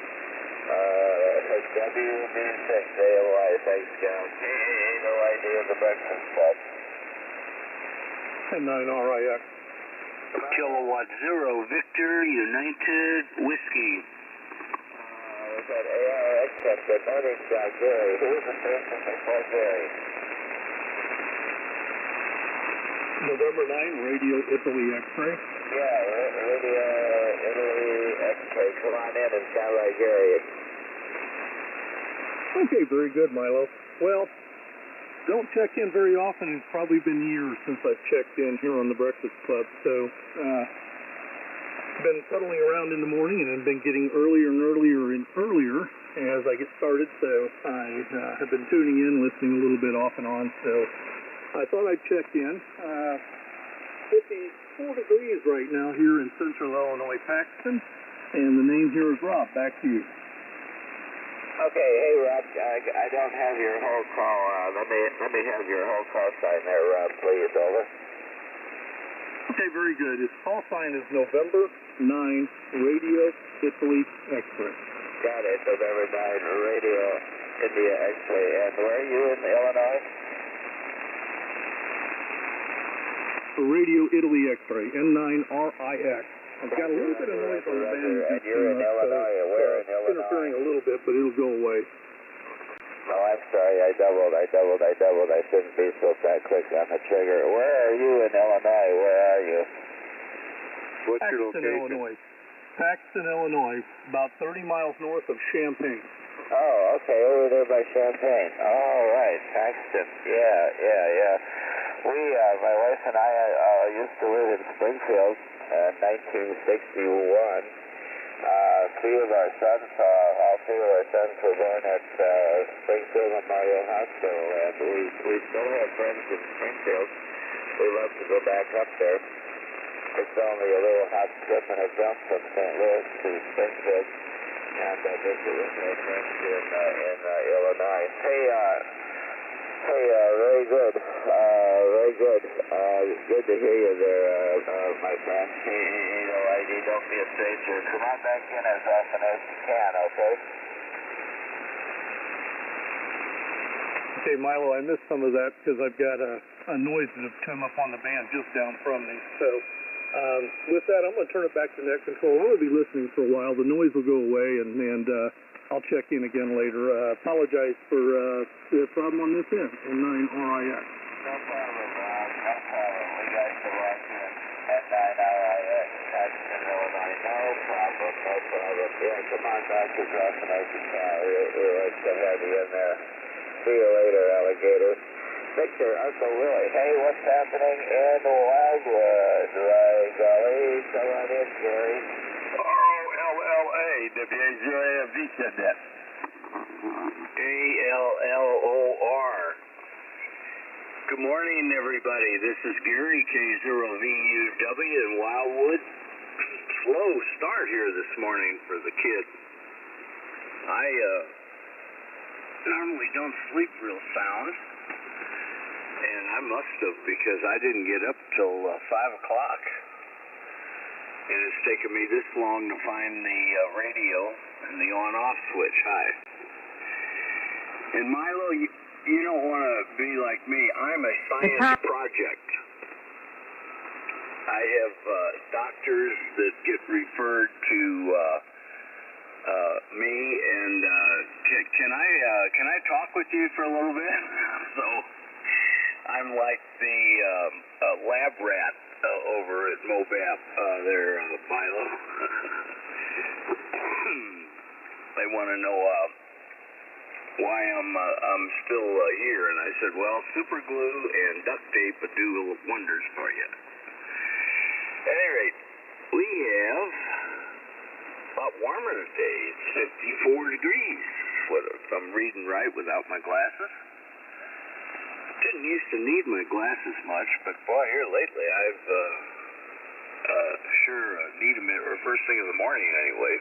WB6, AOI, thanks, Cal. No idea of the breakfast club. 9RIX. Kilowatt 0, Victor, United, Whiskey. Was that ARX at the noting Gary? Who was the person before Gary? November 9, Radio Italy X-ray. Yeah, Radio Italy X-ray. Come on in and sound like Gary. Okay, very good, Milo. Well, don't check in very often. It's probably been years since I've checked in here on the Breakfast Club. So, been settling around in the morning and have been getting earlier and earlier as I get started. So I have been tuning in, listening a little bit off and on. So I thought I'd check in. 54 degrees right now here in central Illinois, Paxton. And the name here is Rob. Back to you. Okay, hey Rob, I don't have your whole call. Let me have your whole call sign there, Rob, please. Over. Okay, very good. His call sign is November 9, Radio Italy X-ray. Got it, November 9, Radio India X-ray. And where are you in Illinois? Radio Italy X-ray, N9RIX. I've got a little bit of noise on the band. And you're in Illinois. Where in Illinois? Interfering a little bit, but it'll go away. No, I'm sorry. I doubled. I shouldn't be so that quick on the trigger. Where are you in Illinois? Where are you? What's your location? Illinois. Paxton, Illinois, about 30 miles north of Champaign. Oh, okay, over there by Champaign. All right, Paxton. Yeah. We, my wife and I, used to live in Springfield. 1961. All three of our sons were born at Springfield Memorial Hospital, and we still have friends in Springfield. We love to go back up there. It's only a little hot trip and a jump from St. Louis to Springfield, and visit with my friends in Illinois. Hey, very good. Good to hear you there, my friend. Hey, no ID, don't be a stranger. Come on back in as often as you can, okay? Okay, Milo, I missed some of that because I've got a noise that has come up on the band just down from me. So, with that, I'm going to turn it back to net control. I'm going to be listening for a while. The noise will go away, and I'll check in again later. Apologize for the problem on this end, on 9RIX. No problem, Rob. No problem. We got to walk in at 9RIX, Paxton, Illinois. No problem. Yeah, come on back as often as you can. We like to have you in there. See you later, alligator. Victor, Uncle Willie. Hey, what's happening in Wildwood? Right, golly. Come on in, Gary. ROLLA, WA0AFV said that. ALLOR. Good morning, everybody. This is Gary, K0VUW in Wildwood. Slow start here this morning for the kids. I normally don't sleep real sound, and I must have because I didn't get up till 5 o'clock. And it's taken me this long to find the radio and the on-off switch. Hi. And Milo, you don't want to be like me. I'm a science project. I have doctors that get referred to me, and can I talk with you for a little bit? So I'm like the lab rat over at Mobap there, Milo. They want to know why I'm still here, and I said, well, super glue and duct tape would do wonders for you. At any rate, we have a lot warmer today. It's 54 degrees. If I'm reading right without my glasses. Didn't used to need my glasses much, but boy, here lately I've sure need them first thing in the morning anyway.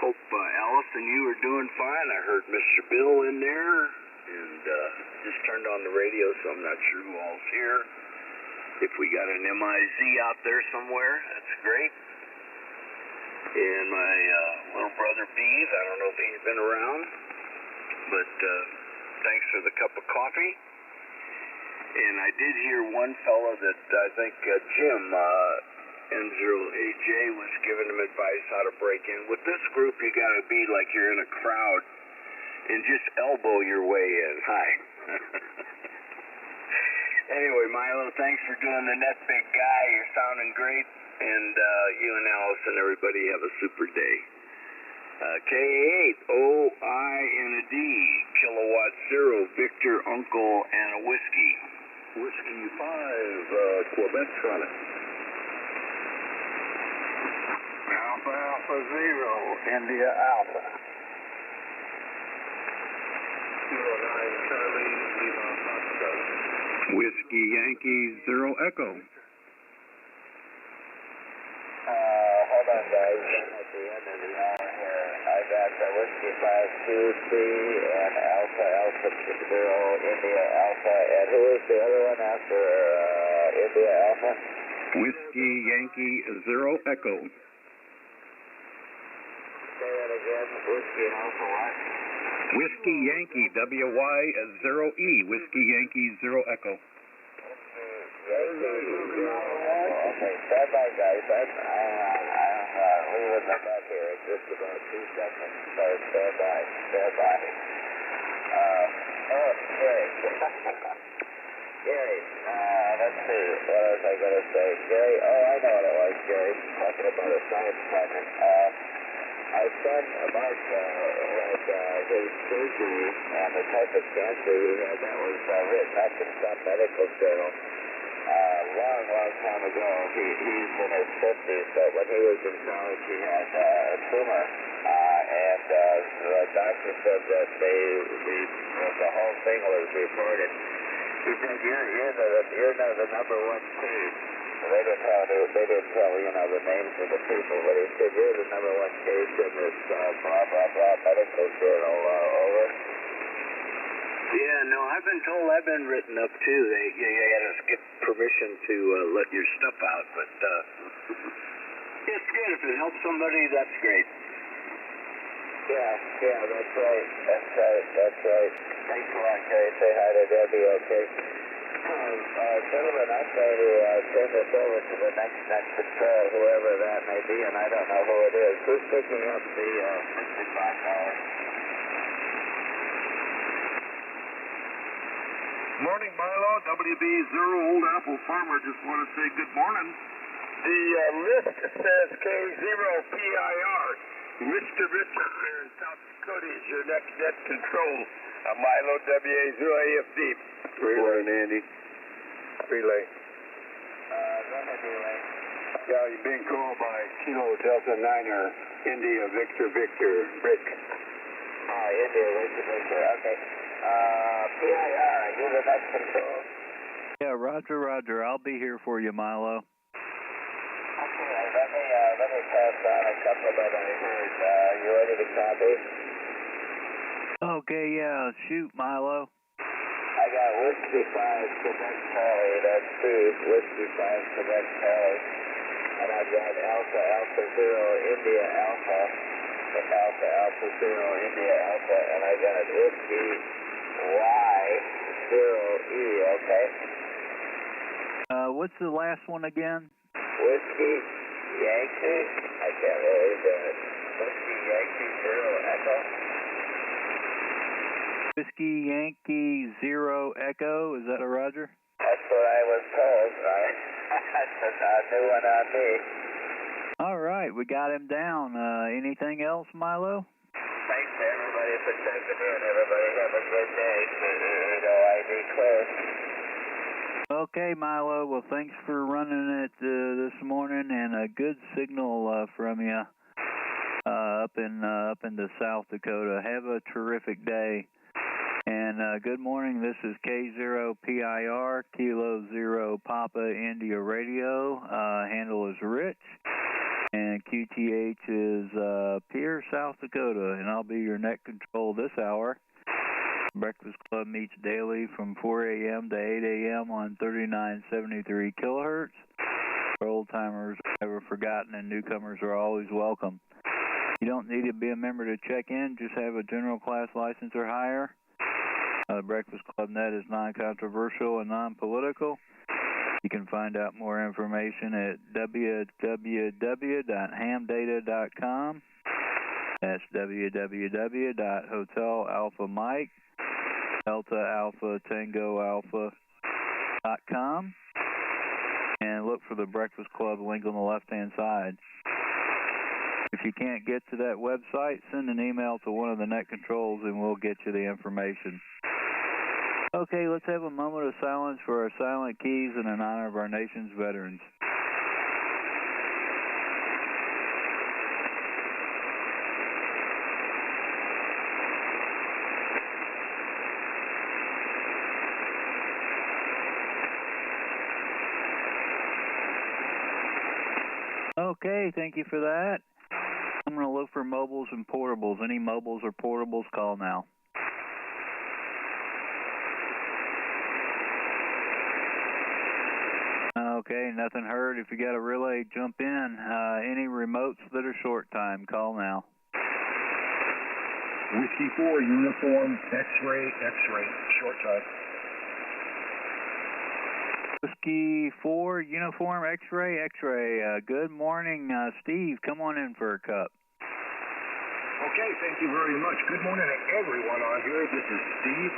Hope Alice and you are doing fine. I heard Mr. Bill in there, and just turned on the radio, so I'm not sure who all's here. If we got an MIZ out there somewhere, that's great. And my little brother Bees, I don't know if he's been around, but thanks for the cup of coffee. And I did hear one fellow that I think Jim N0AJ was giving him advice how to break in. With this group, you got to be like you're in a crowd and just elbow your way in. Hi. Anyway, Milo, thanks for doing the net big guy. You're sounding great. And you and Alice and everybody have a super day. K8, OI and a D, kilowatt 0, Victor, Uncle, and a whiskey. Whiskey 5, Quebec Tronic. Alpha, Alpha 0, India Alpha. 09 Charlie, Lima Oscar. Whiskey Yankee 0 Echo. Hold on, guys. I'm at the end of the hour here. I got Whiskey 5QC and Alpha Alpha 0 India Alpha. And who is the other one after India Alpha? Whiskey Yankee 0 Echo. Say that again. Whiskey Alpha what? Whiskey Yankee WY 0E. Whiskey Yankee 0 Echo. Okay, stand by, guys. I'm leaving the back here in just about 2 seconds. So stand by. Gary. Gary, let's see. What was I going to say? Gary, I know what it was, Gary. Talking about a science project. My son, Mark, had his surgery and the type of cancer he had that was written up in some medical journal. Long time ago. He's in his 50s, but when he was in college, he had a tumor, and the doctor said that the whole thing was reported. He said, "You're not the number one case." They didn't tell the names of the people, but he said, "You're the number one case in this blah blah blah medical journal." Over. Yeah, no, I've been told I've been written up too. You got to get permission to let your stuff out, but it's good. If it helps somebody, that's great. Yeah, that's right. Thanks a lot, Gary. Say hi to Debbie, okay? Gentlemen, I'm going to turn this over to the next control, whoever that may be, and I don't know who it is. Who's picking up the $55? Morning, Milo. WB0 Old Apple Farmer. Just want to say good morning. The list says K0PIR. Mr. Richard there in South Dakota is your next net control. Milo WA0AFD. Relay, Andy. Relay. Go ahead, relay. Yeah, you're being called by Kilo Delta Niner, India Victor Rick. India Victor, okay. PIR, you're the next control. Yeah, Roger. I'll be here for you, Milo. Okay, let me pass on a couple that I heard. You ready to copy? Okay, yeah, shoot, Milo. I got Whiskey 5 Quebec Charlie, that's Steve. Whiskey 5 Quebec Charlie. And I've got Alpha 0 India Alpha. Alpha 0 India Alpha. And I got Whiskey Y 0E, okay? What's the last one again? Whiskey Yankee. I can't believe that. Whiskey Yankee 0 Echo. Whiskey Yankee 0 Echo. Is that a Roger? That's what I was told. That's a new one on me. All right, we got him down. Anything else, Milo? Thanks to everybody for checking in. Everybody have a good day. ID clear. Okay, Milo. Well, thanks for running it this morning, and a good signal from you up into South Dakota. Have a terrific day. And good morning. This is K0PIR, Kilo Zero Papa India Radio. Handle is Rich. And QTH is Pierre, South Dakota. And I'll be your net control this hour. Breakfast Club meets daily from 4 a.m. to 8 a.m. on 3973 kilohertz. For old timers never forgotten, and newcomers are always welcome. You don't need to be a member to check in. Just have a general class license or higher. Breakfast Club Net is non-controversial and non-political. You can find out more information at www.hamdata.com. That's www.Hotel Alpha Mike, Delta Alpha Tango Alpha.com. And look for the Breakfast Club link on the left-hand side. If you can't get to that website, send an email to one of the net controls and we'll get you the information. Okay, let's have a moment of silence for our silent keys and in honor of our nation's veterans. Okay, thank you for that. I'm going to look for mobiles and portables. Any mobiles or portables, call now. Okay, nothing heard. If you got a relay, jump in. Any remotes that are short time, call now. Whiskey 4, uniform, X-ray, short time. Whiskey 4, uniform, X-ray. Good morning, Steve. Come on in for a cup. Okay, thank you very much. Good morning to everyone on here. This is Steve.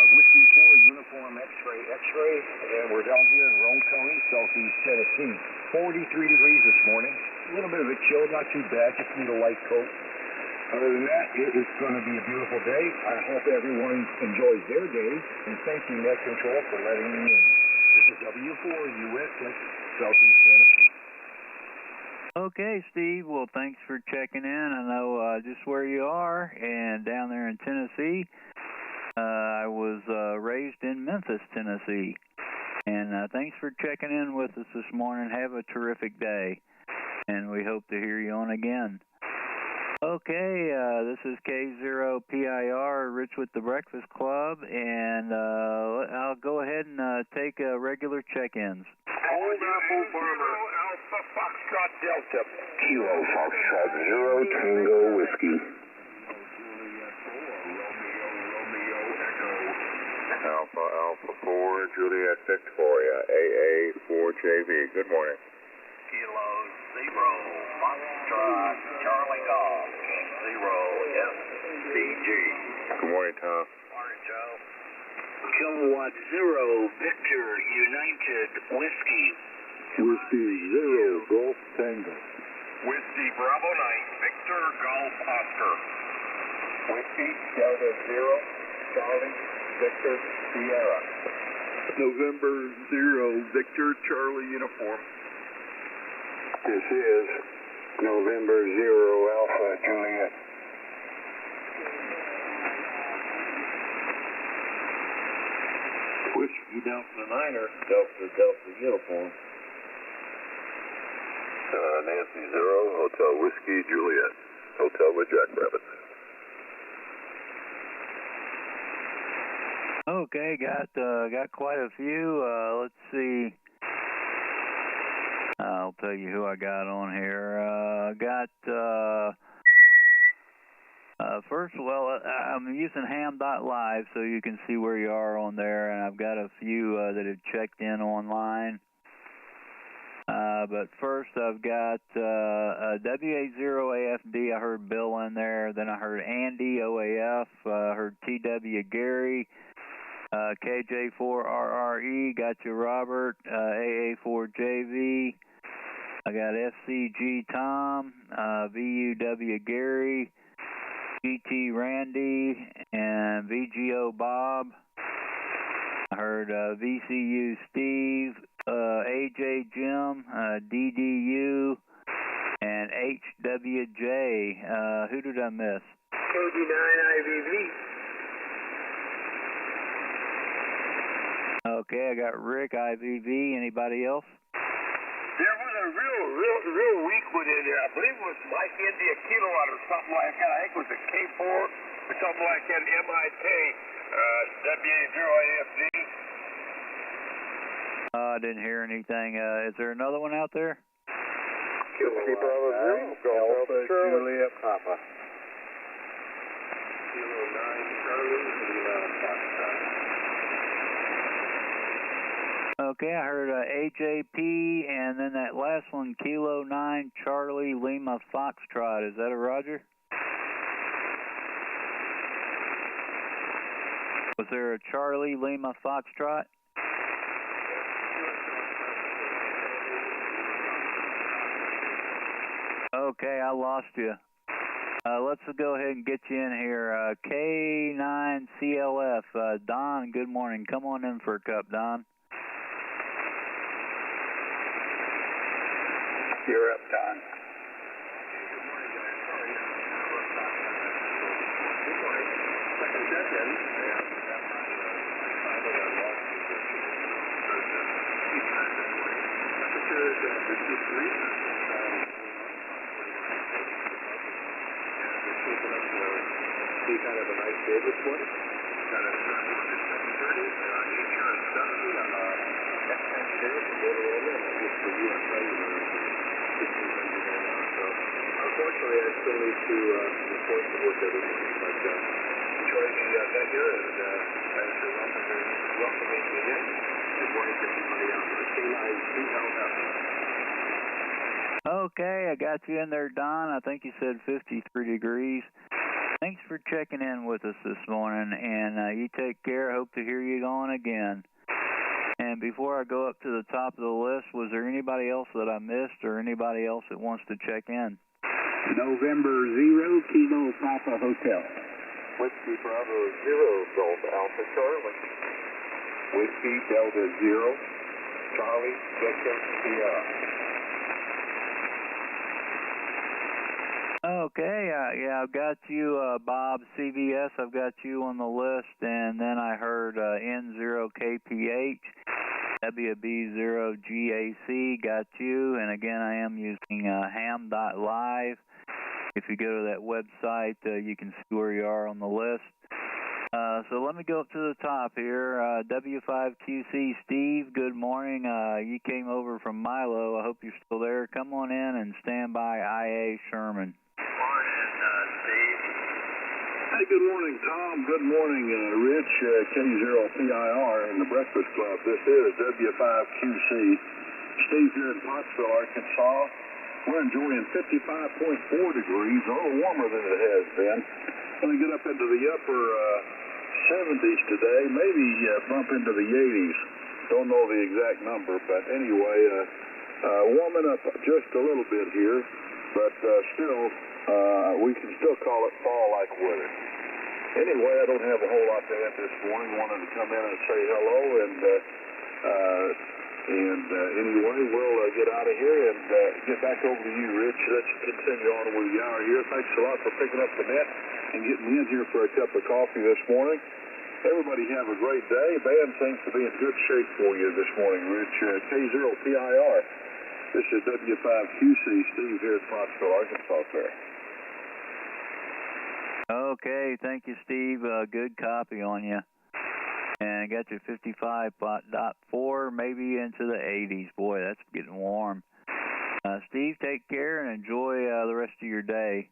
Whiskey 4, uniform, X-ray, and we're down here in Roane County, southeast Tennessee. 43 degrees this morning. A little bit of a chill, not too bad. Just need a light coat. Other than that, it's going to be a beautiful day. I hope everyone enjoys their day, and thank you, Net Control, for letting me in. This is W4USS, southeast Tennessee. Okay, Steve. Well, thanks for checking in. I know just where you are, and down there in Tennessee. I was raised in Memphis, Tennessee. And thanks for checking in with us this morning. Have a terrific day. And we hope to hear you on again. Okay, this is K0PIR, Rich with the Breakfast Club. And I'll go ahead and take regular check-ins. Old Apple Farmer, Alpha Foxtrot Delta. Kilo Foxtrot 0 Tango Whiskey. Alpha 4, Juliet Victoria, AA 4JV. Good morning. Kilo 0, Foxtrot, Charlie Golf, 0, FCG. Good morning, Tom. Morning, Joe. Kilowatt 0, Victor United Whiskey. Whiskey 0, Golf Tango. Whiskey Bravo 9, Victor Golf Oscar. Whiskey Delta 0, Charlie Victor Sierra. November 0, Victor Charlie Uniform. This is November 0, Alpha Juliet. Whiskey Delta Niner, Delta Uniform. Nancy 0, Hotel Whiskey Juliet. Hotel with Jackrabbits. Okay, got quite a few. Let's see. I'll tell you who I got on here. Got First of all, I'm using ham.live so you can see where you are on there, and I've got a few that have checked in online. But first I've got WA0AFD, I heard Bill in there, then I heard Andy, OAF, I heard TW Gary, KJ4RRE, got you Robert, AA4JV, I got FCG Tom, VUW Gary, GT Randy, and VGO Bob. I heard VCU Steve, AJ Jim, DDU, and HWJ. Who did I miss? KD9IVV. Okay, I got Rick, IVV. Anybody else? There was a real weak one in there. I believe it was Mike India Kilowatt or something like that. I think it was a K4 or something like that, MIK, WA0AFD. I didn't hear anything. Is there another one out there? Keep Bravo 0, Alpha Juliet Papa. Kilo 9 Charlie, Foxtrot. Okay, I heard AJP, and then that last one, Kilo 9 Charlie Lima Foxtrot. Is that a Roger? Was there a Charlie Lima Foxtrot? Okay, I lost you. Let's go ahead and get you in here. K9CLF, Don, good morning. Come on in for a cup, Don. You're up, Don. Kind of a nice day this morning. Got a 7:30, insurance Dusty on a X10 Sheriff from Motorola, and just for you on cellular, 1500 right now. So, unfortunately, I still need to report to work every morning, but enjoy the event here, and thanks for welcoming me in. Good morning to everybody out there. K9CLF. Okay, I got you in there, Don. I think you said 53 degrees. Thanks for checking in with us this morning, and you take care. Hope to hear you on again. And before I go up to the top of the list, was there anybody else that I missed or anybody else that wants to check in? November 0, Kilo Papa Hotel. Whiskey Bravo 0, Golf Alpha Charlie. Whiskey Delta 0, Charlie Victor Sierra. Okay, yeah, I've got you, Bob, CVS, I've got you on the list, and then I heard N0KPH, WB0GAC, got you, and again, I am using ham.live. If you go to that website, you can see where you are on the list. So let me go up to the top here. W5QC Steve, good morning. You came over from Milo. I hope you're still there. Come on in and stand by IA Sherman. Hey, good morning, Tom. Good morning, Rich, K0PIR in the Breakfast Club. This is W5QC. Steve here in Pottsville, Arkansas. We're enjoying 55.4 degrees, a little warmer than it has been. Going to get up into the upper 70s today, maybe bump into the 80s. Don't know the exact number, but anyway, warming up just a little bit here, but still, we can still call it fall-like weather. Anyway, I don't have a whole lot to add this morning. Wanted to come in and say hello, and anyway, we'll get out of here and get back over to you, Rich. Let's continue on with the hour here. Thanks a lot for picking up the net and getting me in here for a cup of coffee this morning. Everybody have a great day. Band seems to be in good shape for you this morning, Rich. K0PIR. This is W5QC. Steve here at Pottsville, Arkansas, sir. Okay, thank you, Steve. Good copy on you. And I got your 55.4, maybe into the 80s. Boy, that's getting warm. Steve, take care and enjoy the rest of your day.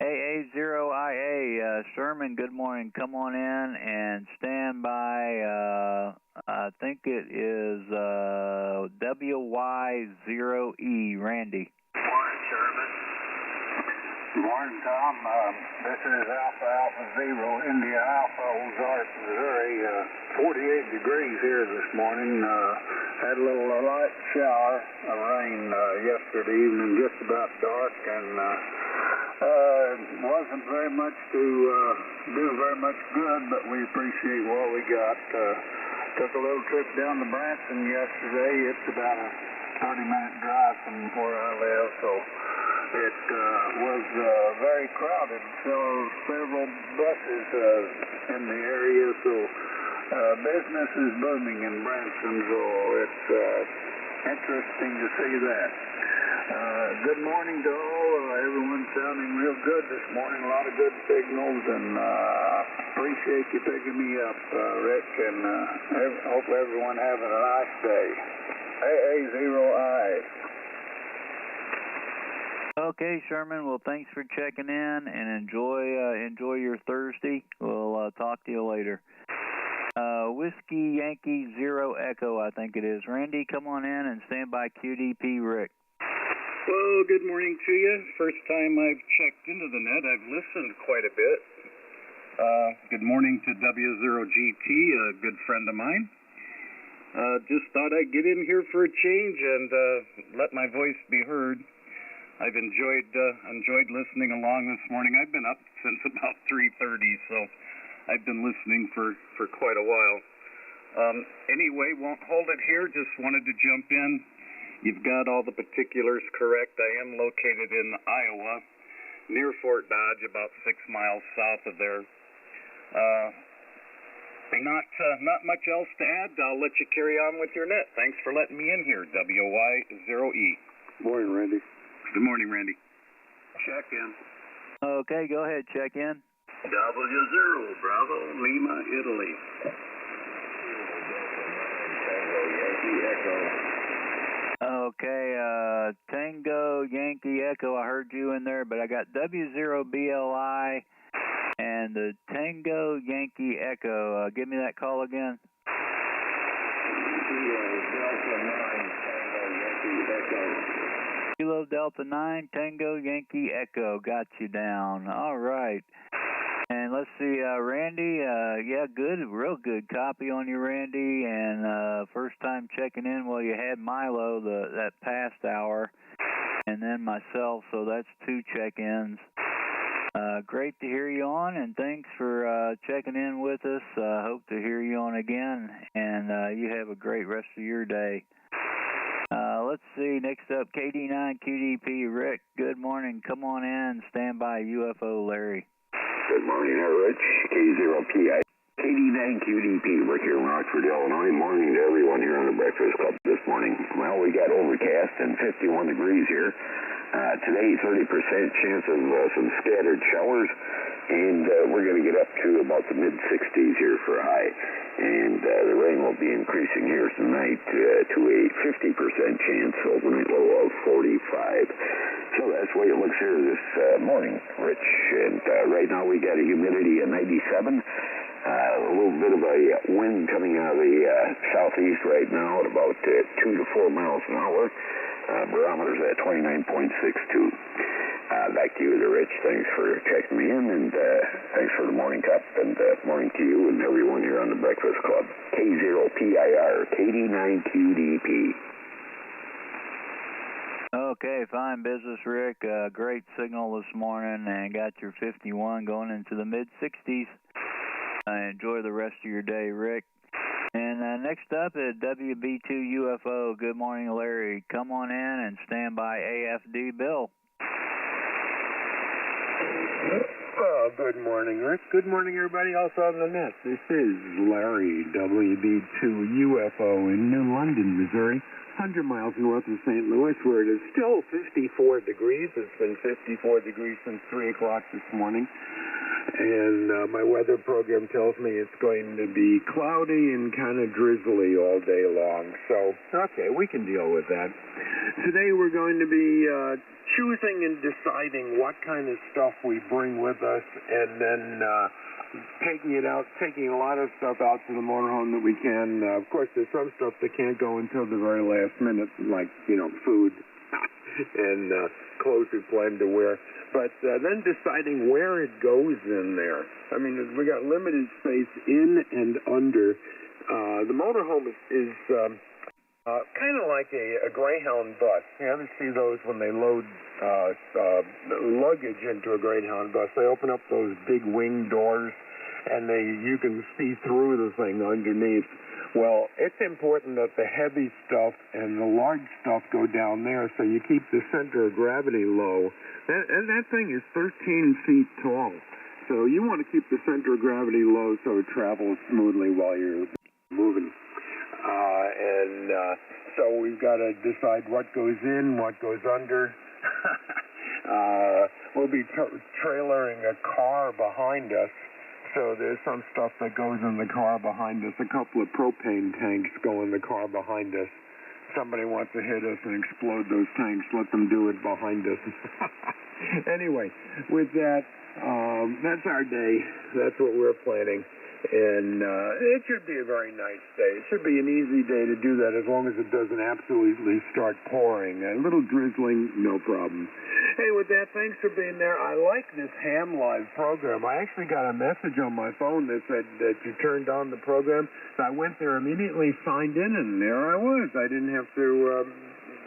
AA0IA, Sherman, good morning. Come on in and stand by, I think it is WY0E, Randy. Morning, Sherman. Good morning, Tom. This is Alpha Zero, India Alpha, Ozark, Missouri. 48 degrees here this morning. Had a little light shower of rain yesterday evening, just about dark, and wasn't very much to do very much good, but we appreciate what we got. Took a little trip down to Branson yesterday. It's about a 30-minute drive from where I live, so it was very crowded. Several buses in the area, so business is booming in Branson, so it's interesting to see that. Good morning to all. Everyone's sounding real good this morning. A lot of good signals, and appreciate you picking me up, Rick, and hope everyone having a nice day. AA0I. Okay, Sherman. Well, thanks for checking in, and enjoy your Thursday. We'll talk to you later. Whiskey Yankee Zero Echo, I think it is. Randy, come on in and stand by QDP Rick. Well, good morning to you. First time I've checked into the net. I've listened quite a bit. Good morning to W0GT, a good friend of mine. Just thought I'd get in here for a change and let my voice be heard. I've enjoyed listening along this morning. I've been up since about 3:30, so I've been listening for quite a while. Anyway, won't hold it here. Just wanted to jump in. You've got all the particulars correct. I am located in Iowa, near Fort Dodge, about 6 miles south of there. Not much else to add. I'll let you carry on with your net. Thanks for letting me in here, WY0E. Morning, Randy. Good morning, Randy. Check in. Okay, go ahead, check in. W0, Bravo, Lima, Italy. Okay, Tango Yankee Echo, I heard you in there, but I got W0BLI and the Tango Yankee Echo. Give me that call again. Kilo Delta 9, Tango Yankee Echo. Got you down. All right. And let's see, Randy, yeah, good, real good copy on you, Randy, and first time checking in, well, you had Milo that past hour, and then myself, so that's 2 check-ins. Great to hear you on, and thanks for checking in with us. Hope to hear you on again, and you have a great rest of your day. Let's see, next up, KD9QDP, Rick, good morning, come on in, stand by, UFO Larry. Good morning, Rich. K0PI. KD9QDP, Rick here in Rockford, Illinois. Morning to everyone here on the Breakfast Club this morning. Well, we got overcast and 51 degrees here. Today, 30% chance of some scattered showers, and we're going to get up to about the mid-60s here for a high. And the rain will be increasing here tonight to a 50% chance, overnight low of 45. So that's the way it looks here this morning, Rich. And right now we got a humidity of 97. A little bit of a wind coming out of the southeast right now at about 2 to 4 miles an hour. Barometer's at 29.62. Back to you there, Rich. Thanks for checking me in, and thanks for the morning cup, and morning to you and everyone here on the Breakfast Club. K0PIR, KD9QDP. Okay, fine business, Rick. Great signal this morning, and got your 51 going into the mid-60s. Enjoy the rest of your day, Rick. And next up at WB2 UFO, good morning, Larry. Come on in and stand by AFD Bill. Good morning, Rick. Good morning, everybody else on the net. This is Larry, WB2 UFO in New London, Missouri, 100 miles north of St. Louis, where it is still 54 degrees. It's been 54 degrees since 3 o'clock this morning. And my weather program tells me it's going to be cloudy and kind of drizzly all day long. So, okay, we can deal with that. Today we're going to be choosing and deciding what kind of stuff we bring with us, and then taking a lot of stuff out to the motorhome that we can. Of course, there's some stuff that can't go until the very last minute, like, food and clothes we plan to wear. But then deciding where it goes in there. I mean, we got limited space in and under. The motorhome is kind of like a Greyhound bus. You ever see those when they load luggage into a Greyhound bus? They open up those big wing doors, and you can see through the thing underneath. Well, it's important that the heavy stuff and the large stuff go down there, so you keep the center of gravity low. And that thing is 13 feet tall, so you want to keep the center of gravity low so it travels smoothly while you're moving. So we've got to decide what goes in, what goes under. We'll be trailering a car behind us, so there's some stuff that goes in the car behind us. A couple of propane tanks go in the car behind us. Somebody wants to hit us and explode those tanks, let them do it behind us. Anyway, with that, that's our day. That's what we're planning. And it should be a very nice day. It should be an easy day to do that as long as it doesn't absolutely start pouring. A little drizzling, no problem. Hey, with that, thanks for being there. I like this Ham Live program. I actually got a message on my phone that said that you turned on the program. So I went there immediately, signed in, and there I was. I didn't have to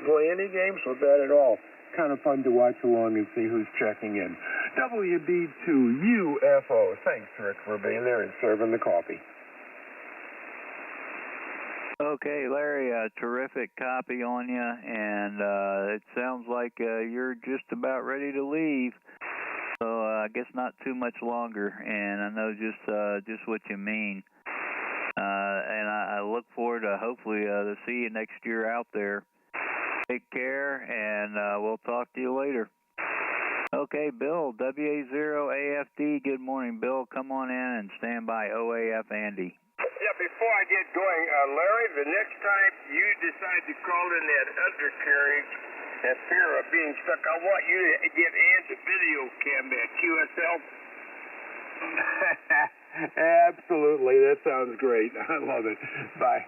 play any games with that at all. Kind of fun to watch along and see who's checking in. WB2UFO. Thanks, Rick, for being there and serving the coffee. Okay, Larry, a terrific copy on you, and it sounds like you're just about ready to leave. So I guess not too much longer, and I know just what you mean. And I look forward to hopefully to see you next year out there. Take care, and we'll talk to you later. Okay, Bill, WA0AFD, good morning, Bill. Come on in and stand by OAF Andy. Yeah, before I get going, Larry, the next time you decide to call in that undercarriage and fear of being stuck, I want you to get Ann's video cam at QSL. Absolutely, that sounds great. I love it. Bye.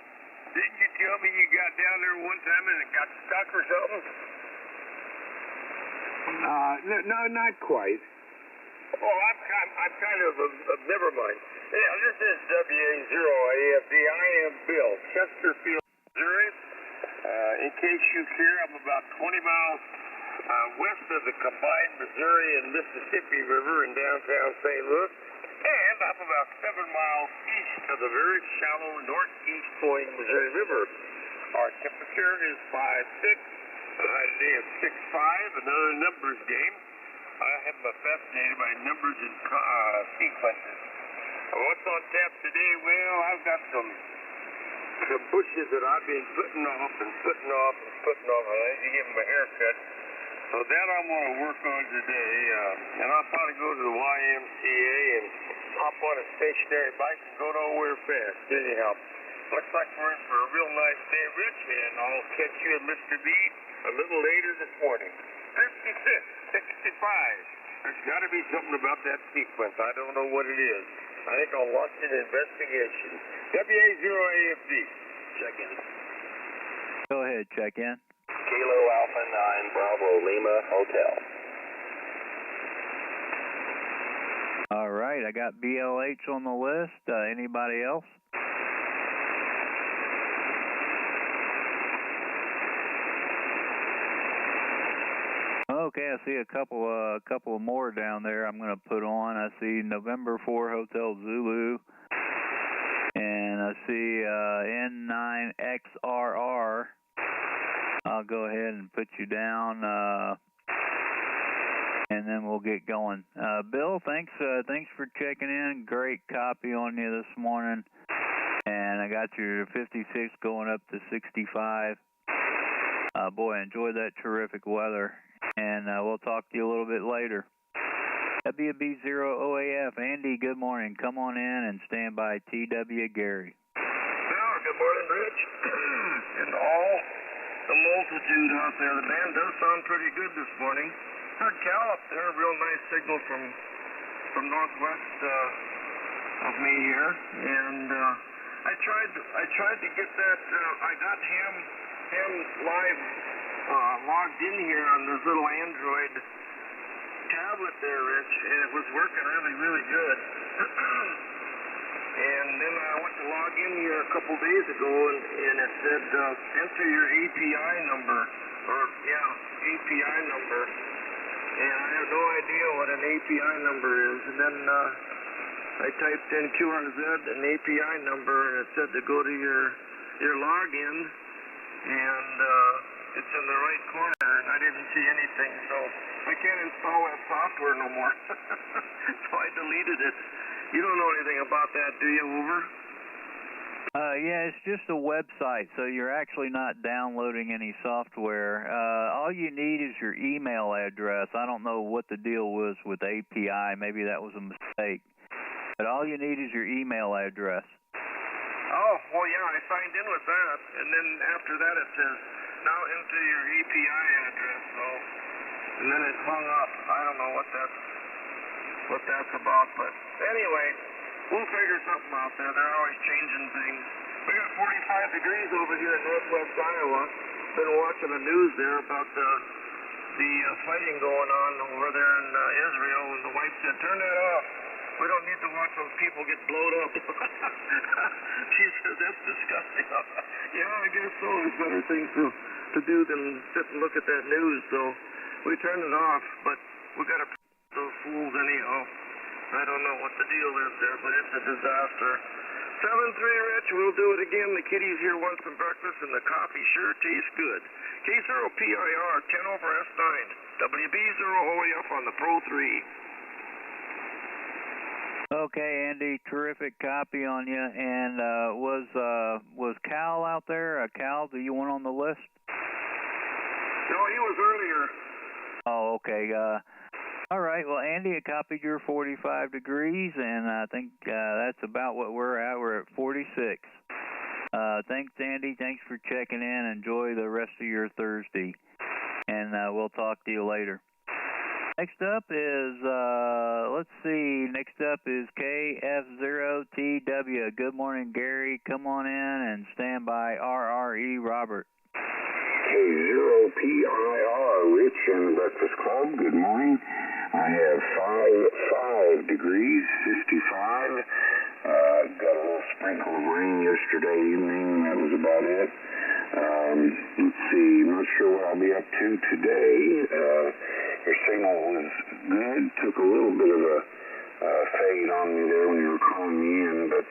Didn't you tell me you got down there one time and it got stuck or something? No, not quite. Oh, I'm kind of never mind. Yeah, this is WA0AFD. I am Bill, Chesterfield, Missouri. In case you care, I'm about 20 miles west of the combined Missouri and Mississippi River in downtown St. Louis. And I'm about 7 miles east of the very shallow northeast flowing Missouri River. Our temperature is 5'6". Today is 6'5", another numbers game. I have been fascinated by numbers and sequences. What's on tap today? Well, I've got some bushes that I've been putting off. I need to give them a haircut. So that I'm going to work on today. And I'll probably go to the YMCA and hop on a stationary bike and go nowhere fast. Anyhow, looks like we're in for a real nice day, Rich, and I'll catch you and Mr. B a little later this morning. 56, 65. There's got to be something about that sequence. I don't know what it is. I think I'll launch an investigation. WA0AFD. Check in. Go ahead, check in. Kilo Alpha 9 Bravo Lima Hotel. All right, I got BLH on the list. Anybody else? Okay, I see a couple more down there I'm going to put on. I see November 4 Hotel Zulu, and I see N9XRR. I'll go ahead and put you down, and then we'll get going. Bill, thanks for checking in. Great copy on you this morning, and I got your 56 going up to 65. Boy, enjoy that terrific weather. And we'll talk to you a little bit later. WB0OAF, Andy, good morning. Come on in and stand by TW Gary. Well, good morning, Rich. And all the multitude out there. The band does sound pretty good this morning. Heard Cal up there, a real nice signal from northwest of me here. And I tried to get that, I got Ham live logged in here on this little Android tablet there, Rich, and it was working really good. And then I went to log in here a couple days ago, and it said enter your API number, API number. And I have no idea what an API number is. And then I typed in QRZ, an API number, and it said to go to your login, and it's in the right corner, and I didn't see anything, so I can't install that software no more. So I deleted it. You don't know anything about that, do you, Hoover? Yeah, it's just a website, so you're actually not downloading any software. All you need is your email address. I don't know what the deal was with API. Maybe that was a mistake. But all you need is your email address. Oh, well, yeah, I signed in with that, and then after that it says, now enter your API address, so, and then it hung up. I don't know what that's about, but anyway, we'll figure something out there. They're always changing things. We got 45 degrees over here in northwest Iowa. Been watching the news there about the fighting going on over there in Israel, and the wife said, turn that off. We don't need to watch those people get blowed up. She says, that's disgusting. Yeah, I guess so. There's better things to do than sit and look at that news, so we turned it off, but we got to those fools anyhow. I don't know what the deal is there, but it's a disaster. 7-3, Rich, we'll do it again. The kiddies here want some breakfast, and the coffee sure tastes good. K0PIR, 10 over S9, WB0OAF on the Pro 3. Okay, Andy, terrific copy on you. And was Cal out there? Cal, do you want on the list? No, he was earlier. Oh, okay. All right. Well, Andy, I copied your 45 degrees, and I think that's about what we're at. We're at 46. Thanks, Andy. Thanks for checking in. Enjoy the rest of your Thursday, and we'll talk to you later. Next up is, let's see, next up is KF0TW. Good morning, Gary. Come on in and stand by RRE Robert. K0PIR, Rich and the Breakfast Club. Good morning. I have 5 degrees, 55. Got a little sprinkle of rain yesterday evening. That was about it. Let's see, I'm not sure what I'll be up to today. Your signal was good. Took a little bit of a fade on me there when you were calling me in, but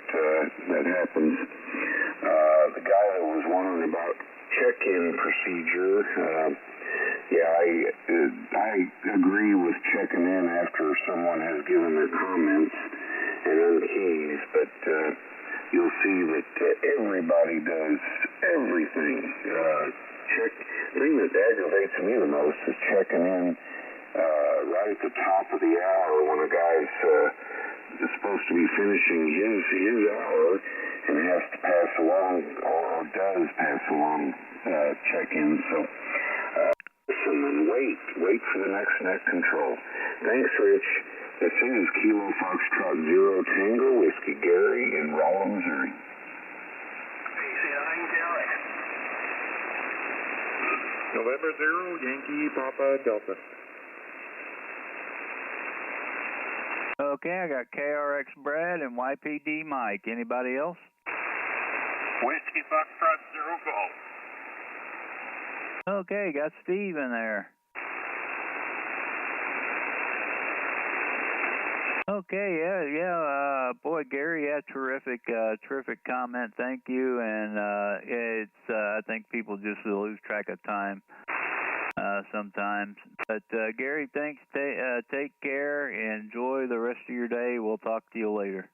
that happens. The guy that was wondering about check-in procedure, I agree with checking in after someone has given their comments and unkeys, but you'll see that everybody does everything. The thing that aggravates me the most is checking in right at the top of the hour when a guy's supposed to be finishing his hour and has to pass along, or does pass along check-in. So listen and wait for the next net control. Thanks, Rich. This is Kilo Foxtrot 0 Tango Whiskey Gary in Rolla, Missouri. November 0, Yankee Papa Delta. Okay, I got KRX Brad and YPD Mike. Anybody else? Whiskey Foxtrot 0 Golf. Okay, got Steve in there. Okay, yeah, boy, Gary, terrific comment. Thank you, and I think people just lose track of time sometimes. But Gary, thanks. Take care. Enjoy the rest of your day. We'll talk to you later.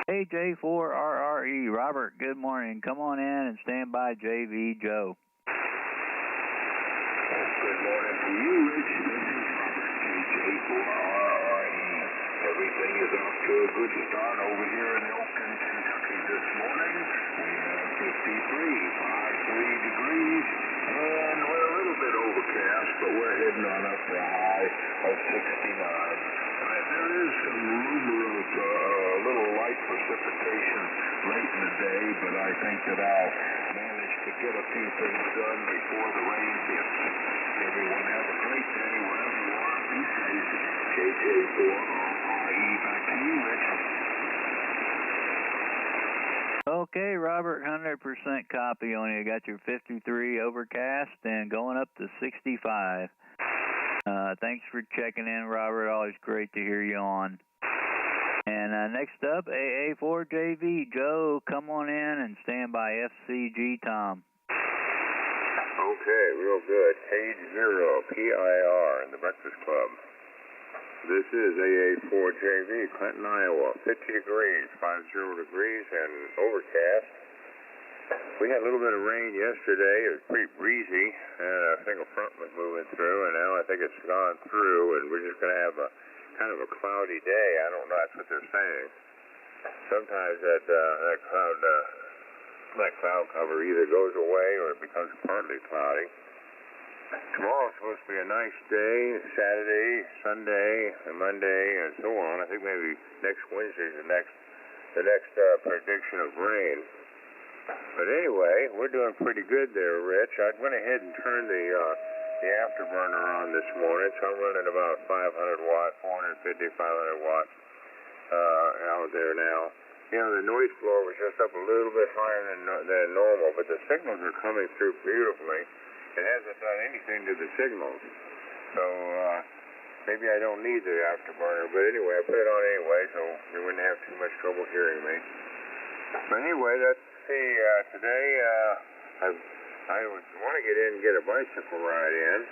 AJ4RRE, Robert. Good morning. Come on in and stand by JV Joe. Good morning to you, Rich. This is Robert, AJ4RRE. everything is off to a good start over here in Elkton, Kentucky this morning. We have 53 degrees, and we're a little bit overcast, but we're heading on up to a high of 69. There is some rumor of a little light precipitation late in the day, but I think that I'll manage to get a few things done before the rain hits. Everyone have a great day wherever you are. Be safe. KJ4RE. Back to you, Rich. Okay, Robert, 100% copy on you. Got your 53 overcast and going up to 65. Thanks for checking in, Robert. Always great to hear you on. And next up, AA4JV. Joe, come on in and stand by FCG Tom. Okay, real good. Page 0, PIR in the Breakfast Club. This is AA4JV, Clinton, Iowa. 50 degrees, 50 degrees, and overcast. We had a little bit of rain yesterday. It was pretty breezy, and I think a front was moving through, and now I think it's gone through, and we're just going to have a kind of a cloudy day. I don't know, that's what they're saying. Sometimes that cloud cover either goes away or it becomes partly cloudy. Tomorrow's supposed to be a nice day, Saturday, Sunday, and Monday, and so on. I think maybe next Wednesday is the next prediction of rain. But anyway, we're doing pretty good there, Rich. I went ahead and turned the afterburner on this morning, so I'm running about 500 watts, 450, 500 watts out there now. You know, the noise floor was just up a little bit higher than normal, but the signals are coming through beautifully. It hasn't done anything to the signals. So maybe I don't need the afterburner, but anyway, I put it on anyway, so you wouldn't have too much trouble hearing me. But anyway, let's see, today I want to get in and get a bicycle ride in,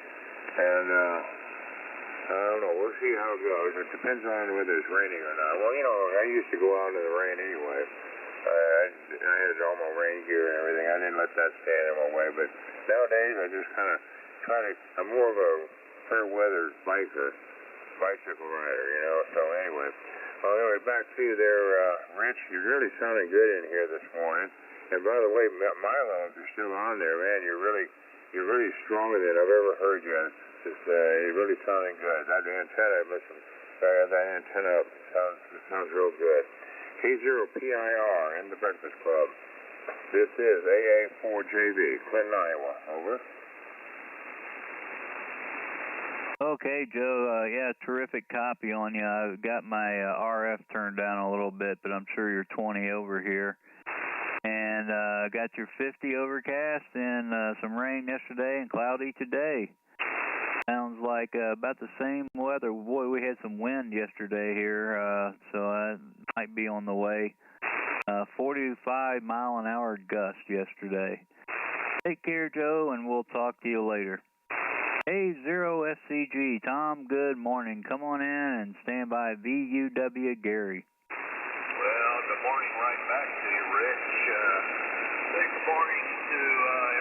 and I don't know, we'll see how it goes. It depends on whether it's raining or not. Well, you know, I used to go out in the rain anyway. I had all my rain gear and everything. I didn't let that stand in my way, but nowadays I just kind of I'm more of a fair weather bicycle rider, you know, so anyway. Well, anyway, back to you there, Rich. You're really sounding good in here this morning. And by the way, Milo, if you're still on there, man, you're really stronger than I've ever heard you. You're really sounding good. That antenna, that antenna up sounds real good. K0PIR in the Breakfast Club. This is AA4JV, Clinton, Iowa. Over. Okay, Joe. Yeah, terrific copy on you. I've got my RF turned down a little bit, but I'm sure you're 20 over here. And got your 50 overcast and some rain yesterday and cloudy today. Sounds like about the same weather. Boy, we had some wind yesterday here, so it might be on the way. 45-mile-an-hour gust yesterday. Take care, Joe, and we'll talk to you later. Hey, 0SCG, Tom, good morning. Come on in and stand by VUW Gary. Well, good morning right back to you, Rich. Good morning to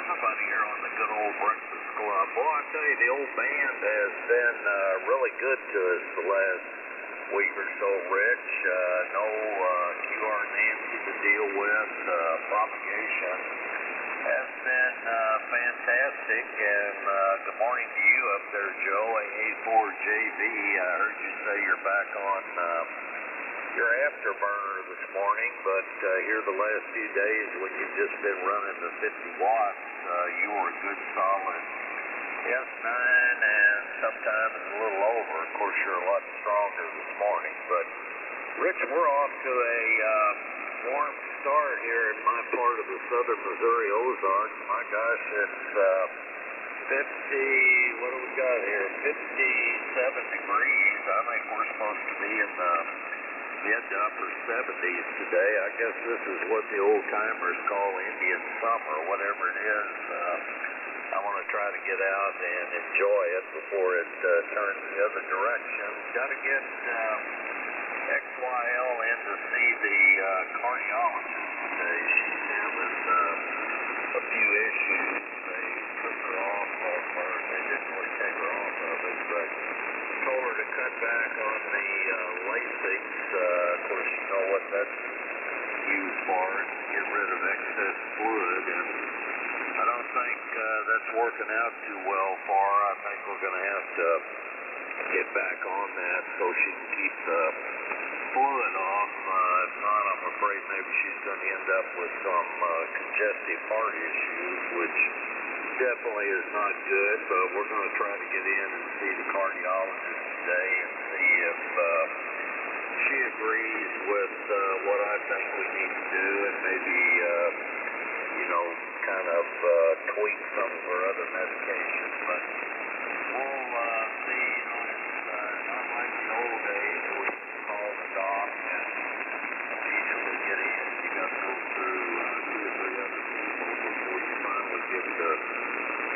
everybody here on the good old Breakfast Club. Well, I tell you, the old band has been really good to us the last week or so, Rich. No QR Nancy to deal with. Propagation has been fantastic. And good morning to you up there, Joe, AA4JV. I heard you say you're back on your afterburner this morning, but here the last few days when you've just been running the 50 watts, you were a good solid S9 and sometimes a little over. Of course, you're a lot stronger this morning, but Rich, we're off to a warm start here in my part of the southern Missouri Ozarks. My gosh, it's 50, what do we got here, 57 degrees. I think we're supposed to be in the mid to upper 70s today. I guess this is what the old timers call Indian summer, whatever it is. I want to try to get out and enjoy it before it turns the other direction. Got to get XYL in to see the cardiologist today. She's having a few issues. They took her off or they didn't really take her off of it, but told her to cut back on the LASIK that's working out too well for her. I think we're going to have to get back on that so she can keep the fluid off. If not, I'm afraid maybe she's going to end up with some congestive heart issues, which definitely is not good, but we're going to try to get in and see the cardiologist today and see if she agrees with what I think we need to do, and maybe, kind of tweak some of her other medications. But we'll see. It's not like the old days where we call the doc and immediately get in. You got to go through 2 or 3 other people before you finally get to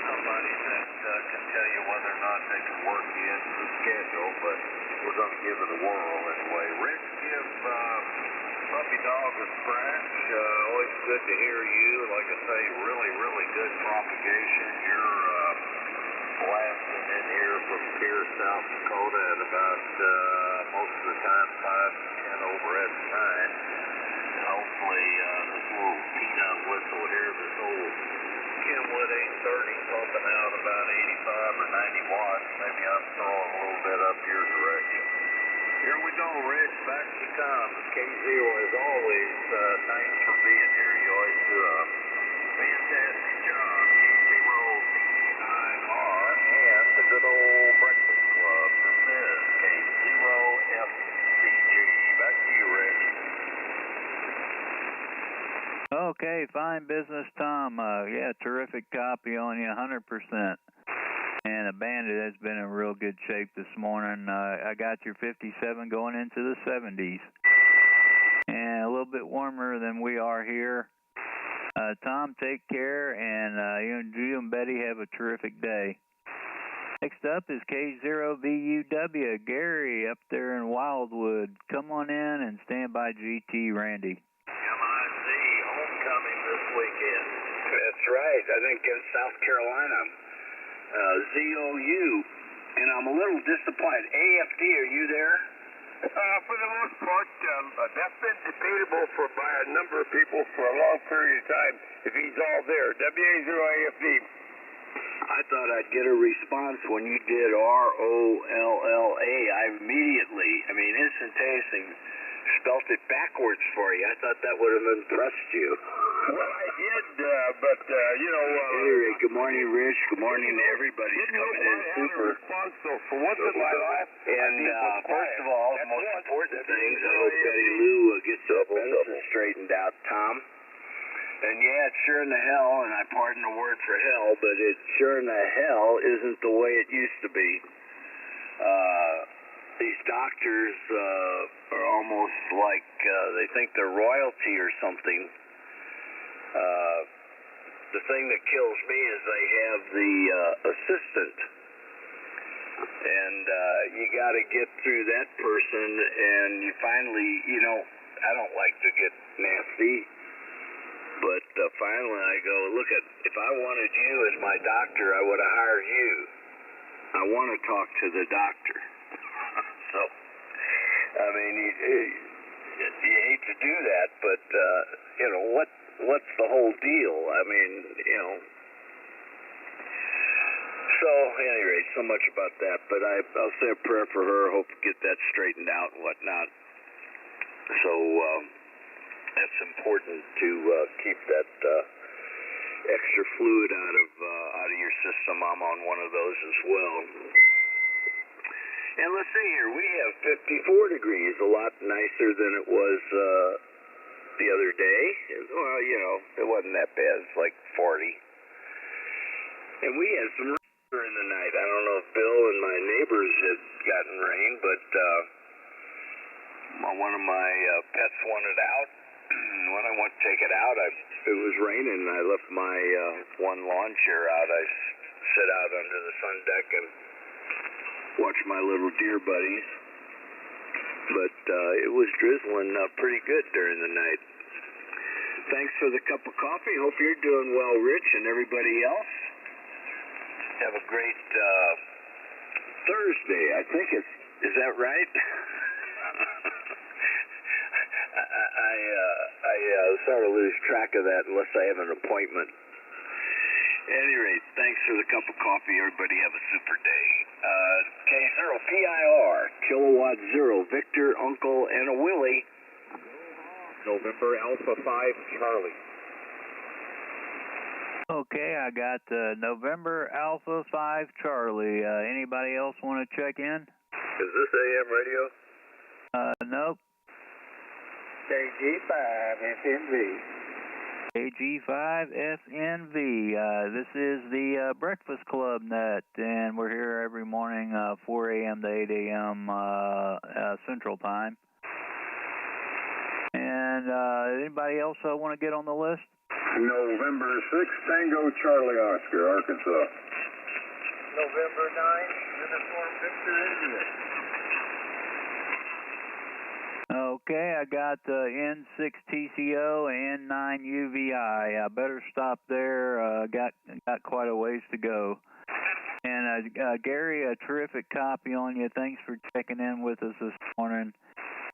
somebody that can tell you whether or not they can work you into the schedule. But we're going to give it a whirl anyway. Rich, give Puppy Dog a scratch. Always good to hear you. Like I say, really, really good propagation. You're blasting in here from Pierce, South Dakota at about most of the time 5 to 10 over at the time. And hopefully this little peanut whistle here, this old Kenwood 830 pumping out about 85 or 90 watts. Maybe I'm throwing a little bit up your direction. Here we go, Rich. Back she comes. KZO, as always, thanks for being here. You always do a fantastic job. KZO B9R and the good old Breakfast Club. This is KZO FCG. Back to you, Rich. Okay, fine business, Tom. Yeah, terrific copy on you, 100%. And the Bandit has been in real good shape this morning. I got your 57 going into the 70s. And a little bit warmer than we are here. Tom, take care, and you and Betty have a terrific day. Next up is K0VUW, Gary up there in Wildwood. Come on in and stand by GT Randy. MIC, homecoming this weekend. That's right. I think in South Carolina. ZOU, and I'm a little disappointed. AFD, are you there? For the most part, that's been debatable by a number of people for a long period of time, if he's all there. WA0AFD. I thought I'd get a response when you did ROLLA. Instantaneously spelt it backwards for you. I thought that would have impressed you. Well, I did, but, anyway, good morning, Rich. Good morning to everybody. Coming in super. For once in my life, and first of all, the most important things, I hope Betty Lou gets her business straightened out, Tom. And yeah, it's sure in the hell, and I pardon the word for hell, but it sure in the hell isn't the way it used to be. These doctors are almost like they think they're royalty or something. The thing that kills me is they have the assistant, and you got to get through that person, and you finally, I don't like to get nasty, but finally I go, look, if I wanted you as my doctor, I would have hired you. I want to talk to the doctor. So, you hate to do that, but, what's the whole deal? So, anyway, so much about that, but I'll say a prayer for her, hope to get that straightened out and whatnot. So, that's important to keep that extra fluid out of your system. I'm on one of those as well. And let's see here, we have 54 degrees, a lot nicer than it was the other day. Well, it wasn't that bad. It's like 40. And we had some rain during the night. I don't know if Bill and my neighbors had gotten rain, but one of my pets wanted out. When I went to take it out, it was raining, and I left my one lawn chair out. I sit out under the sun deck and watch my little deer buddies. But it was drizzling pretty good during the night. Thanks for the cup of coffee. Hope you're doing well, Rich, and everybody else. Have a great Thursday. I think is that right? I sort of lose track of that unless I have an appointment. any rate, thanks for the cup of coffee. Everybody have a super day. K0PIR, Kilowatt 0, Victor, Uncle, and a Willie. November Alpha 5, Charlie. Okay, I got November Alpha 5 Charlie. Anybody else want to check in? Is this AM radio? Nope. KG5FNV. KG5FNV. This is the Breakfast Club net, and we're here every morning, 4 a.m. to 8 a.m. Central Time. And anybody else want to get on the list? November 6, Tango Charlie Oscar, Arkansas. November 9, Uniform Victor India. Okay, I got N6 TCO and N9 UVI. I better stop there. Got quite a ways to go. And Gary, a terrific copy on you. Thanks for checking in with us this morning.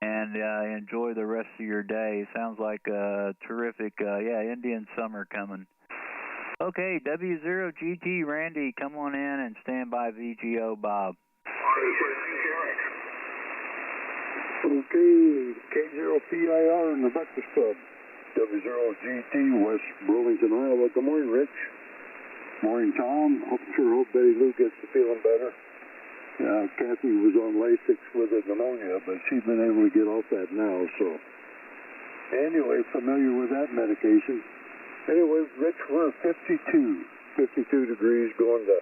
And enjoy the rest of your day. Sounds like a terrific, Indian summer coming. Okay, W0GT Randy, come on in and stand by VGO Bob. Okay, K0PIR in the Breakfast Club. W0GT, West Burlington, Iowa. Good morning, Rich. Morning, Tom. Hope Betty Lou gets to feeling better. Kathy was on Lasix with a pneumonia, but she's been able to get off that now, so. Anyway, familiar with that medication. Anyway, Rich, we're at 52 degrees, going to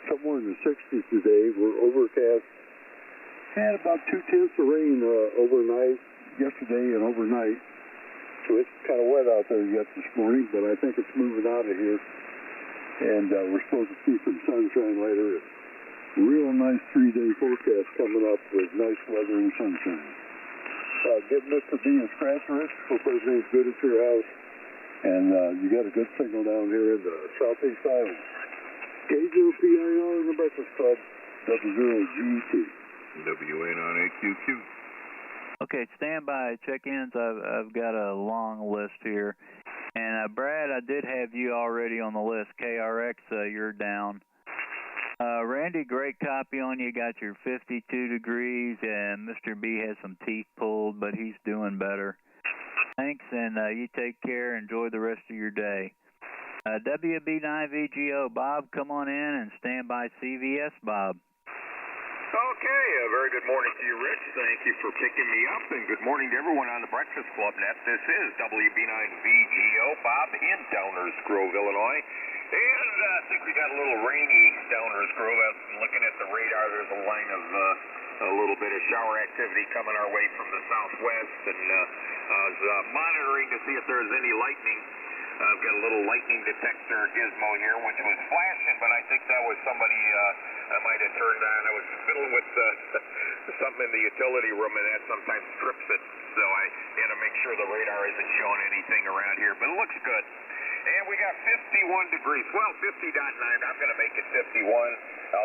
somewhere in the 60s today. We're overcast. Had about 2/10 of rain overnight, yesterday and overnight. So it's kind of wet out there yet this morning, but I think it's moving out of here. And we're supposed to see some sunshine later. Real nice 3-day forecast coming up with nice weather and sunshine. Give Mr. B a scratch, Rich. Hope everything's good at your house. And you got a good signal down here in the Southeast Island. K0PIR in the Breakfast Club, W0GT. WA9AQQ. Okay, stand by. Check-ins. I've got a long list here. And Brad, I did have you already on the list. KRX, you're down. Randy, great copy on you. Got your 52 degrees, and Mr. B has some teeth pulled, but he's doing better. Thanks, and you take care. Enjoy the rest of your day. WB9VGO, Bob, come on in and stand by CVS, Bob. Okay, a very good morning to you, Rich. Thank you for picking me up, and good morning to everyone on the Breakfast Club net. This is WB9VGO, Bob, in Downers Grove, Illinois. And I think we got a little rainy Downers Grove. I'm looking at the radar. There's a line of a little bit of shower activity coming our way from the southwest, and I was monitoring to see if there's any lightning. I've got a little lightning detector gizmo here, which was flashing, but I think that was somebody I might have turned on. I was fiddling with something in the utility room, and that sometimes trips it, so I had to make sure the radar isn't showing anything around here, but it looks good. And we got 51 degrees. Well, 50.9. I'm going to make it 51.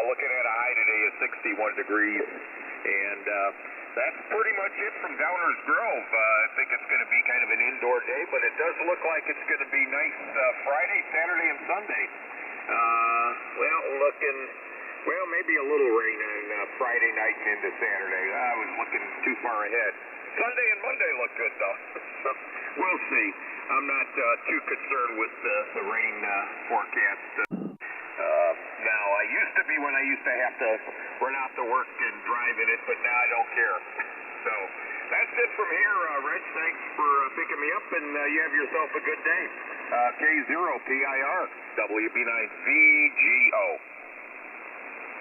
Looking at a high today is 61 degrees. And that's pretty much it from Downers Grove. I think it's going to be kind of an indoor day, but it does look like it's going to be nice Friday, Saturday, and Sunday. Maybe a little rain on Friday night and into Saturday. I was looking too far ahead. Sunday and Monday look good, though. So we'll see. I'm not too concerned with the rain forecast. Now, I used to be when I used to have to run out to work and drive in it, but now I don't care. So that's it from here, Rich. Thanks for picking me up, and you have yourself a good day. K0PIR, WB9VGO.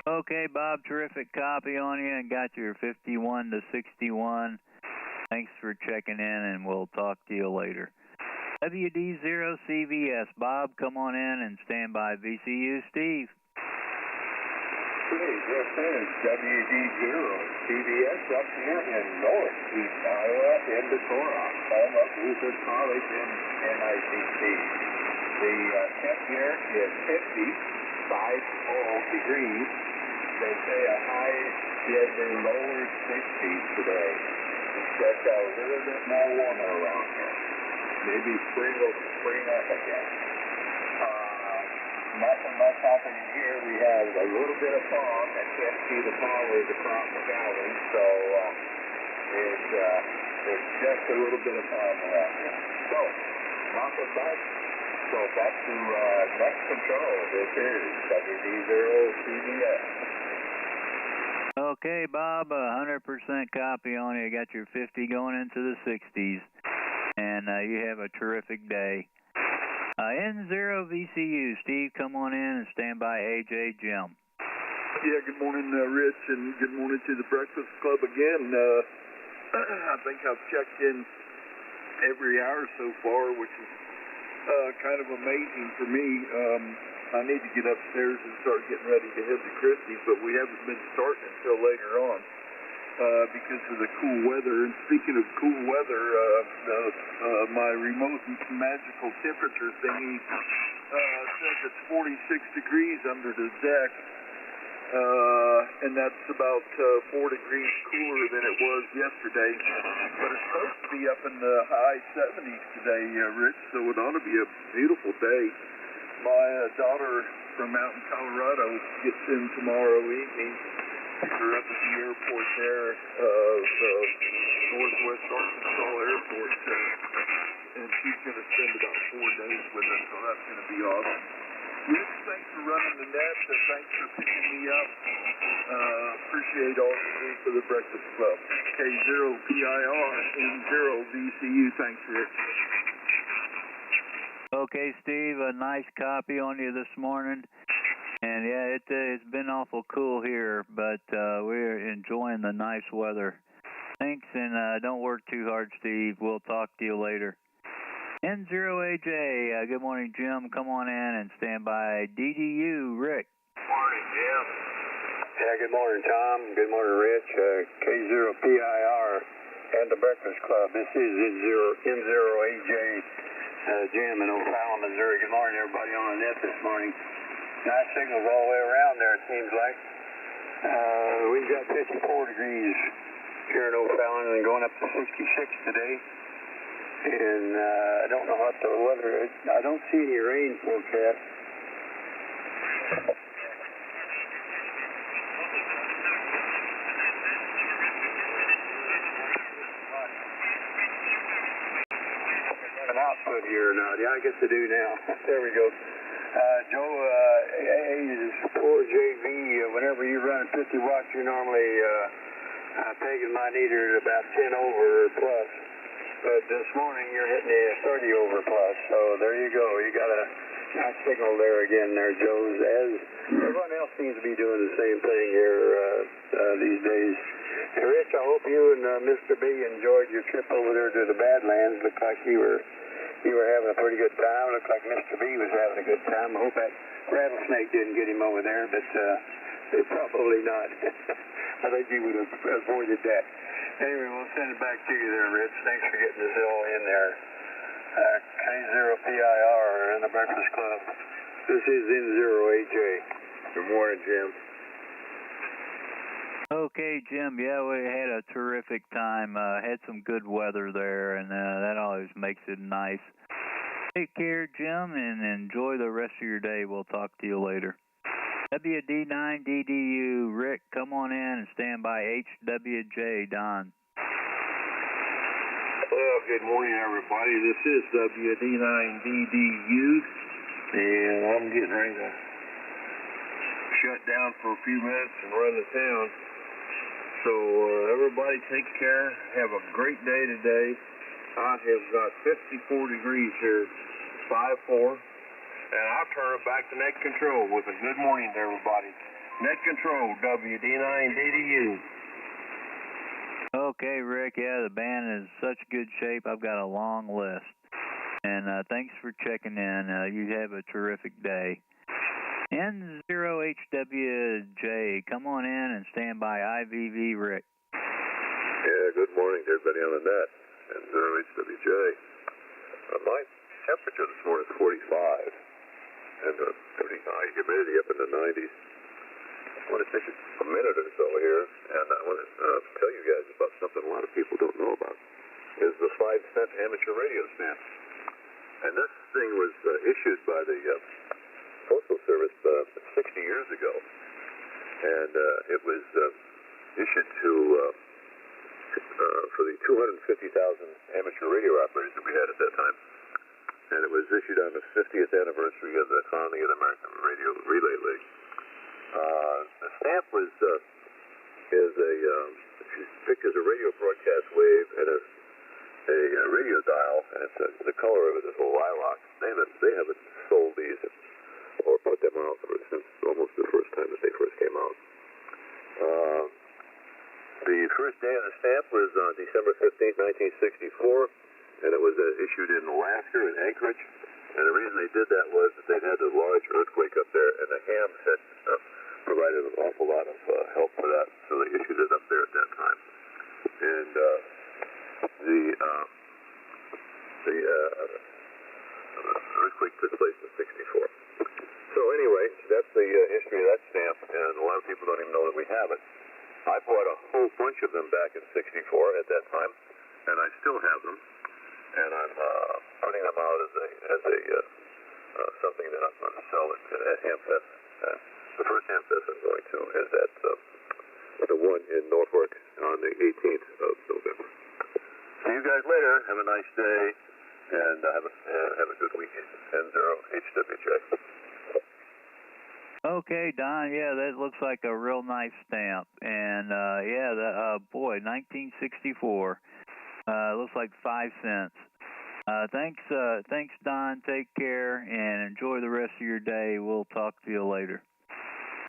Okay, Bob, terrific copy on you, and got your 51 to 61. Thanks for checking in, and we'll talk to you later. WD0CVS, Bob, come on in and stand by VCU. Steve. Hey, this is WD0CVS up here in Northeast Iowa in Decorah, home of Luther College and NICT. The temp here is 50 degrees. They say a high in the lower 60s today. It's just a little bit more warmer around here. Maybe spring will spring up again. nothing much happening here. We have a little bit of fog. I can't see the towers across the valley, so there's just a little bit of fog around here. So, nothing much. So back to next control. This is WD0CBS. Okay, Bob, 100% copy on you. Got your 50 going into the 60s, and you have a terrific day. N0VCU, Steve, come on in and stand by AJ Jim. Yeah, good morning, Rich, and good morning to the Breakfast Club again. I think I've checked in every hour so far, which is kind of amazing for me. I need to get upstairs and start getting ready to head to Christie's, but we haven't been starting until later on because of the cool weather. And speaking of cool weather, my remote magical temperature thingy says it's 46 degrees under the deck, and that's about 4 degrees cooler than it was yesterday. But it's supposed to be up in the high 70s today, Rich, so it ought to be a beautiful day. My daughter from out in Colorado gets in tomorrow evening. We're up at the airport there, the Northwest Arkansas Airport, and she's going to spend about 4 days with us, so that's going to be awesome. Rich, thanks for running the net, and thanks for picking me up. Appreciate all you do for the Breakfast Club. K0PIR, N0VCU, thanks, Rich. Okay, Steve, a nice copy on you this morning. And yeah, it's been awful cool here, but we're enjoying the nice weather. Thanks, and don't work too hard, Steve. We'll talk to you later. N0AJ, good morning, Jim. Come on in and stand by. DDU, Rick. Morning, Jim. Yeah, good morning, Tom. Good morning, Rich. K0PIR and the Breakfast Club. This is N0AJ. Jim in O'Fallon, Missouri. Good morning, everybody on the net this morning. Nice signals all the way around there, it seems like. We've got 54 degrees here in O'Fallon and going up to 66 today. And I don't know what the weather is. I don't see any rain forecast. An output here or not? Yeah, I guess I do now. There we go. Joe, is 4JV, whenever you run 50 watts, you're normally pegging my meter at about 10 over plus. But this morning you're hitting a 30 over plus. So there you go. You got a nice signal there again there, Joe. As everyone else seems to be doing the same thing here these days. Hey, Rich, I hope you and Mr. B enjoyed your trip over there to the Badlands. Looked like you were having a pretty good time. Looked like Mr. B was having a good time. I hope that rattlesnake didn't get him over there, but probably not. I think he would have avoided that. Anyway, we'll send it back to you there, Rich. Thanks for getting this all in there. K0PIR in the Breakfast Club. This is N0AJ. Good morning, Jim. Okay, Jim. Yeah, we had a terrific time. Had some good weather there, and that always makes it nice. Take care, Jim, and enjoy the rest of your day. We'll talk to you later. WD9DDU, Rick, come on in and stand by. HWJ, Don. Well, good morning, everybody. This is WD9DDU, and I'm getting ready to shut down for a few minutes and run to town. So everybody take care. Have a great day today. I have got 54 degrees here, 5-4. And I'll turn it back to Net Control with a good morning to everybody. Net Control, WD9DDU. Okay, Rick. Yeah, the band is in such good shape. I've got a long list. And thanks for checking in. You have a terrific day. N0HWJ, come on in and stand by. IVV, Rick. Yeah, good morning to everybody on the net. N0HWJ. My temperature this morning is 45. And humidity up in the 90s. I want to take a minute or so here, and I want to tell you guys about something a lot of people don't know about, is the 5-cent amateur radio stamp. And this thing was issued by the Postal Service years ago. And it was issued to for the 250,000 amateur radio operators that we had at that time. And it was issued on the 50th anniversary of the founding of the American Radio Relay League. The stamp was pictures a radio broadcast wave and a radio dial, and it's the color of it is a lilac. They haven't sold these or put them out since almost the first time that they first came out. The first day of the stamp was December 15th, 1964, and it was issued in Alaska in Anchorage. And the reason they did that was that they'd had a large earthquake up there, and the hams had provided an awful lot of help for that, so they issued it up there at that time. And the earthquake took place in '64. So anyway, that's the history of that stamp, and a lot of people don't even know that we have it. I bought a whole bunch of them back in '64 at that time, and I still have them, and I'm putting them out as something that I'm going to sell at Hamfest. The first Hamfest I'm going to is at the one in Norfolk on the 18th of November. See you guys later. Have a nice day, and have a good weekend. N0HWJ. Okay, Don, yeah, that looks like a real nice stamp. And, boy, 1964. Looks like 5 cents. Thanks, Don. Take care and enjoy the rest of your day. We'll talk to you later.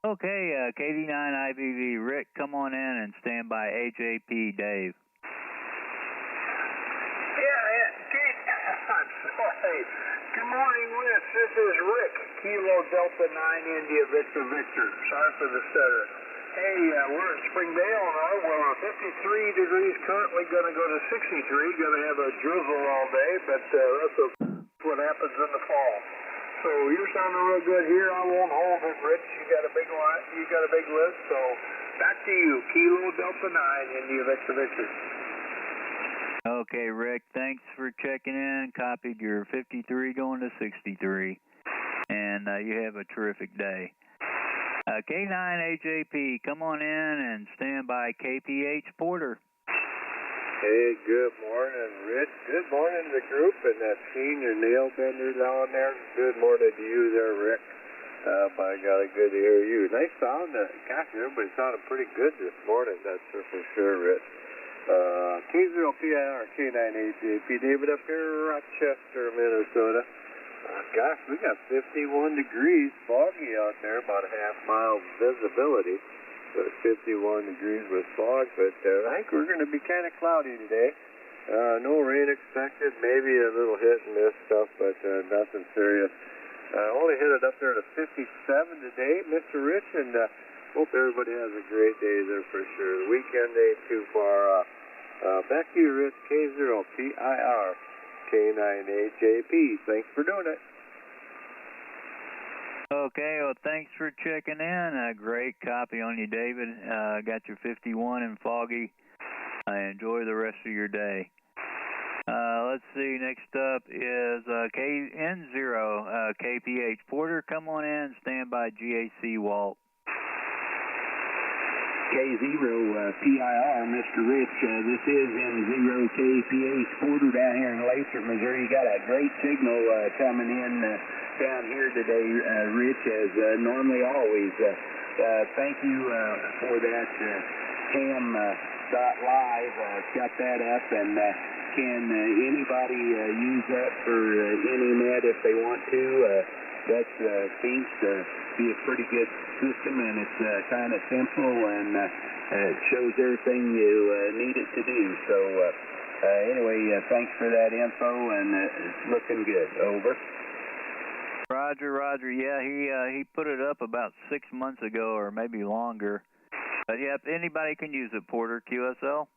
Okay, KD9IVV, Rick, come on in and stand by AJP Dave. Yeah, Kate, I'm sorry. Good morning, Rich. This is Rick, Kilo Delta 9 India Victor Victor. Sorry for the stutter. Hey, we're at Springdale now. We're 53 degrees currently, going to go to 63. Going to have a drizzle all day, but that's what happens in the fall. So you're sounding real good here. I won't hold it, Rich. You got a big list. So back to you, Kilo Delta 9 India Victor Victor. Okay, Rick, thanks for checking in. Copied your 53 going to 63. And you have a terrific day. K9AJP, come on in and stand by KPH Porter. Hey, good morning, Rich. Good morning to the group and that senior nail bender down there. Good morning to you there, Rick. By golly, good to hear you. Nice sound. Gosh, everybody sounded pretty good this morning, that's for sure, Rich. K0PIR, K9AJP, David up here, Rochester, Minnesota. Gosh, we got 51 degrees, foggy out there, about a half-mile visibility. But 51 degrees with fog, but I think we're going to be kind of cloudy today. No rain expected, maybe a little hit and miss stuff, but nothing serious. Only hit it up there to 57 today, Mr. Rich, and hope everybody has a great day there for sure. The weekend ain't too far off. Back to you, Rich, K0PIR, K9AJP. Thanks for doing it. Okay, well, thanks for checking in. A great copy on you, David. Got your 51 and foggy. Enjoy the rest of your day. Let's see, next up is N0 KPH. Porter, come on in, stand by GAC Walt. K0PIR, Mr. Rich. This is N0 KPH Porter down here in Lathrop, Missouri. You got a great signal coming in down here today, Rich, as normally always. Thank you for that ham.live. Got that up, and can anybody use that for any net if they want to? That seems to be a pretty good system, and it's kind of simple, and it shows everything you need it to do. So anyway, thanks for that info, and it's looking good. Over. Roger. Yeah, he put it up about 6 months ago, or maybe longer. But yeah, anybody can use it, Porter. QSL.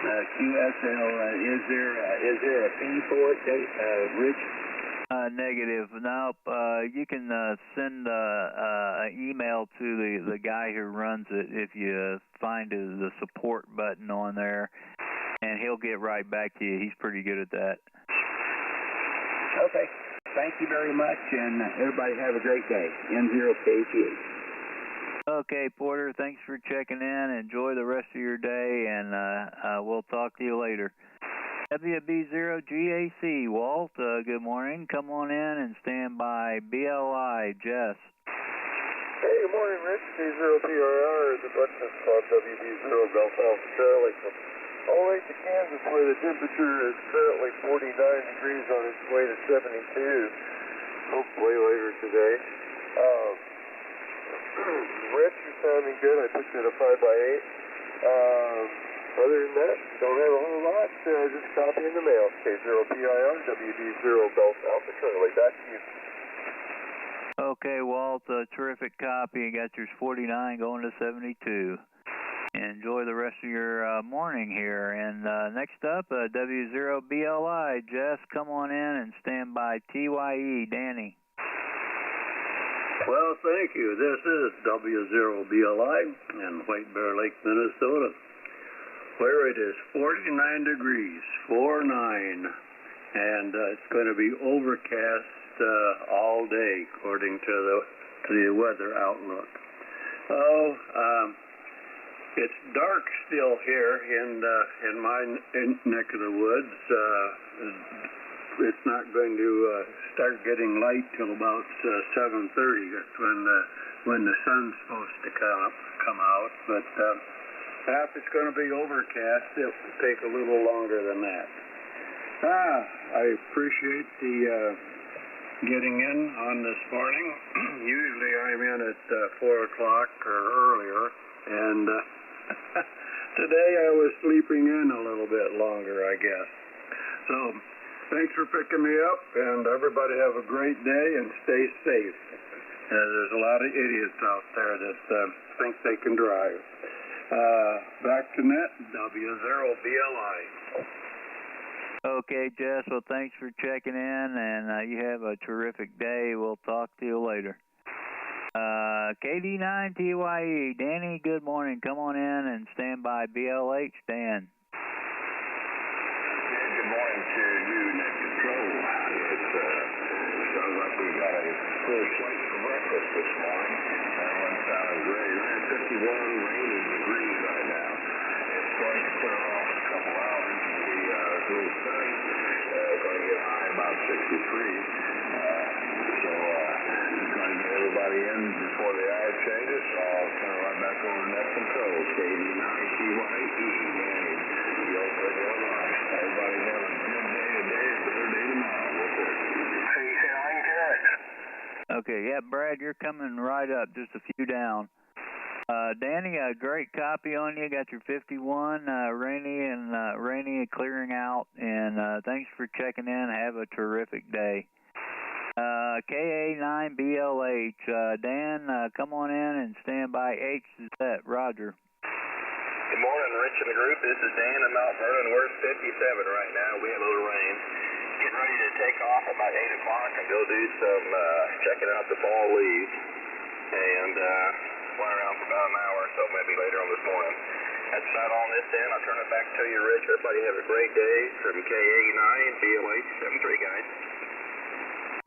QSL. Is there a fee for it, Rich? Negative. Nope. You can send an email to the guy who runs it if you find the support button on there, and he'll get right back to you. He's pretty good at that. Okay. Thank you very much, and everybody have a great day. N0KTH. Okay, Porter, thanks for checking in. Enjoy the rest of your day, and we'll talk to you later. WB0GAC, Walt, good morning. Come on in and stand by. BLI, Jess. Hey, good morning, Rich. K0PRR is the Breakfast Club, WB0 Gulf Alpha Charlie from Olathe to Kansas, where the temperature is currently 49 degrees on its way to 72, hopefully later today. Rich, you're sounding good. I put you at a 5x8. Other than that, don't have a whole lot. Just copy in the mail. K0PIR, WB0 Gulf Alpha Charlie. Back to you. Okay, Walt, terrific copy. You got yours 49 going to 72. Enjoy the rest of your morning here. And next up, W0BLI. Jess, come on in and stand by. TYE, Danny. Well, thank you. This is W0BLI in White Bear Lake, Minnesota, where it is 49 degrees, 49, and it's going to be overcast all day, according to the weather outlook. It's dark still here in my neck of the woods. It's not going to start getting light till about 7:30. That's when the sun's supposed to come out. But if it's going to be overcast, it'll take a little longer than that. I appreciate the getting in on this morning. Usually I'm in at 4 o'clock or earlier, and today I was sleeping in a little bit longer, I guess. So thanks for picking me up, and everybody have a great day and stay safe. There's a lot of idiots out there that think they can drive. Back to net, W0BLI. Okay, Jess, well, thanks for checking in, and you have a terrific day. We'll talk to you later. KD9TYE, Danny, good morning. Come on in and stand by. BLH, Dan. Good morning to you, Net Control. It sounds like we got a full plate for breakfast this morning. That one sounds great. We're at 51 rainy degrees right now. It's going to turn off in a couple hours. It's a little sunny. Going to get high about 63. So just going to get everybody in before the hour changes. So I'll turn it right back over to Net Control. KD9TYE, Danny. Everybody have a good day today, a better day tomorrow. CallSign, correct. Okay, yeah, Brad, you're coming right up, just a few down. Danny, a great copy on you. Got your 51, rainy clearing out, and thanks for checking in. Have a terrific day. KA9BLH, Dan, come on in and stand by. HZ, Roger. Good morning, Rich and the group. This is Dan in Mount Vernon. We're at 57 right now. We have a little rain. Getting ready to take off about 8 o'clock and go do some checking out the fall leaves and fly around for about an hour or so, maybe later on this morning. That's about all on this end. I'll turn it back to you, Rich. Everybody have a great day from KA9BLH73, guys.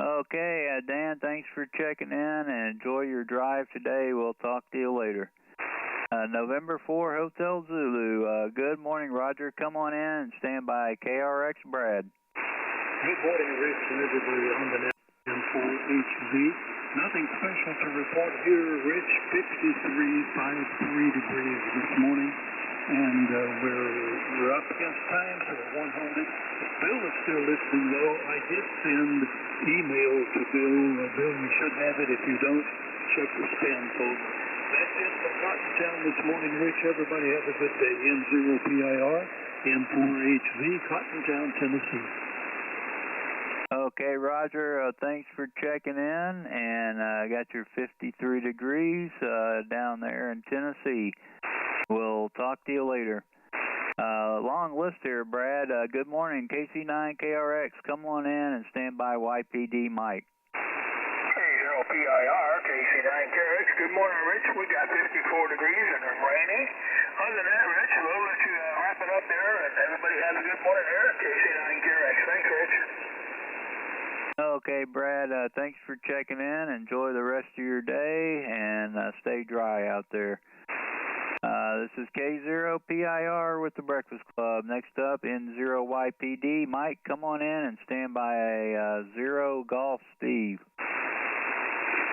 Okay, Dan, thanks for checking in and enjoy your drive today. We'll talk to you later. November 4, Hotel Zulu. Good morning, Roger. Come on in and stand by. KRX, Brad. Good morning, Rich, and everybody on the net. M4HV. Nothing special to report here, Rich. 53 degrees this morning, and we're up against time, so we're 100. Bill is still listening, though. I did send email to Bill. Bill, you should have it. If you don't, check your spam folder. That's it from Cottontown this morning, Rich. Everybody have a good day. N0PIR, M4HV, Cottontown, Tennessee. Okay, Roger, thanks for checking in, and I got your 53 degrees down there in Tennessee. We'll talk to you later. Long list here, Brad. Good morning, KC9KRX. Come on in and stand by. YPD Mike. PIR, KC9KRX. Good morning, Rich. We got 54 degrees and it's rainy. Other than that, Rich, we'll let you wrap it up there, and everybody have a good morning there. KC9KRX. Thanks, Rich. Okay, Brad, thanks for checking in. Enjoy the rest of your day, and stay dry out there. This is K0PIR with the Breakfast Club. Next up, N0YPD. Mike, come on in and stand by a Zero Golf Steve.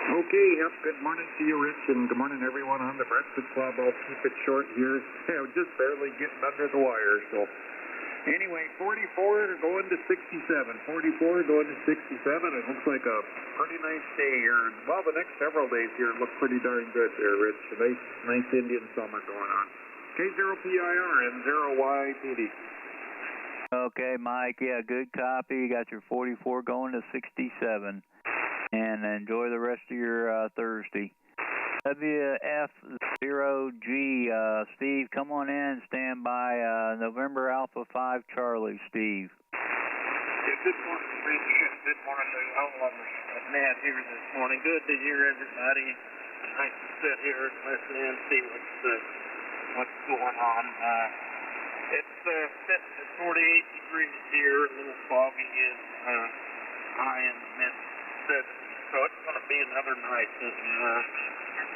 Okay, yep, good morning to you, Rich, and good morning, everyone on the Breakfast Club. I'll keep it short here. Just barely getting under the wire, so... Anyway, 44 going to 67. 44 going to 67. It looks like a pretty nice day here. Well, the next several days here look pretty darn good there, Rich. A nice Indian summer going on. K0PIR and 0YPD. Okay, Mike. Yeah, good copy. You got your 44 going to 67. And enjoy the rest of your Thursday. WF0G, Steve, come on in, stand by November Alpha 5 Charlie, Steve. Yeah, good morning, Rich. Good morning to all of us at Nat here this morning. Good to hear everybody. Nice to sit here and listen in, see what's going on. It's sitting at 48 degrees here, a little foggy and high in the mid-70s. So it's going to be another night.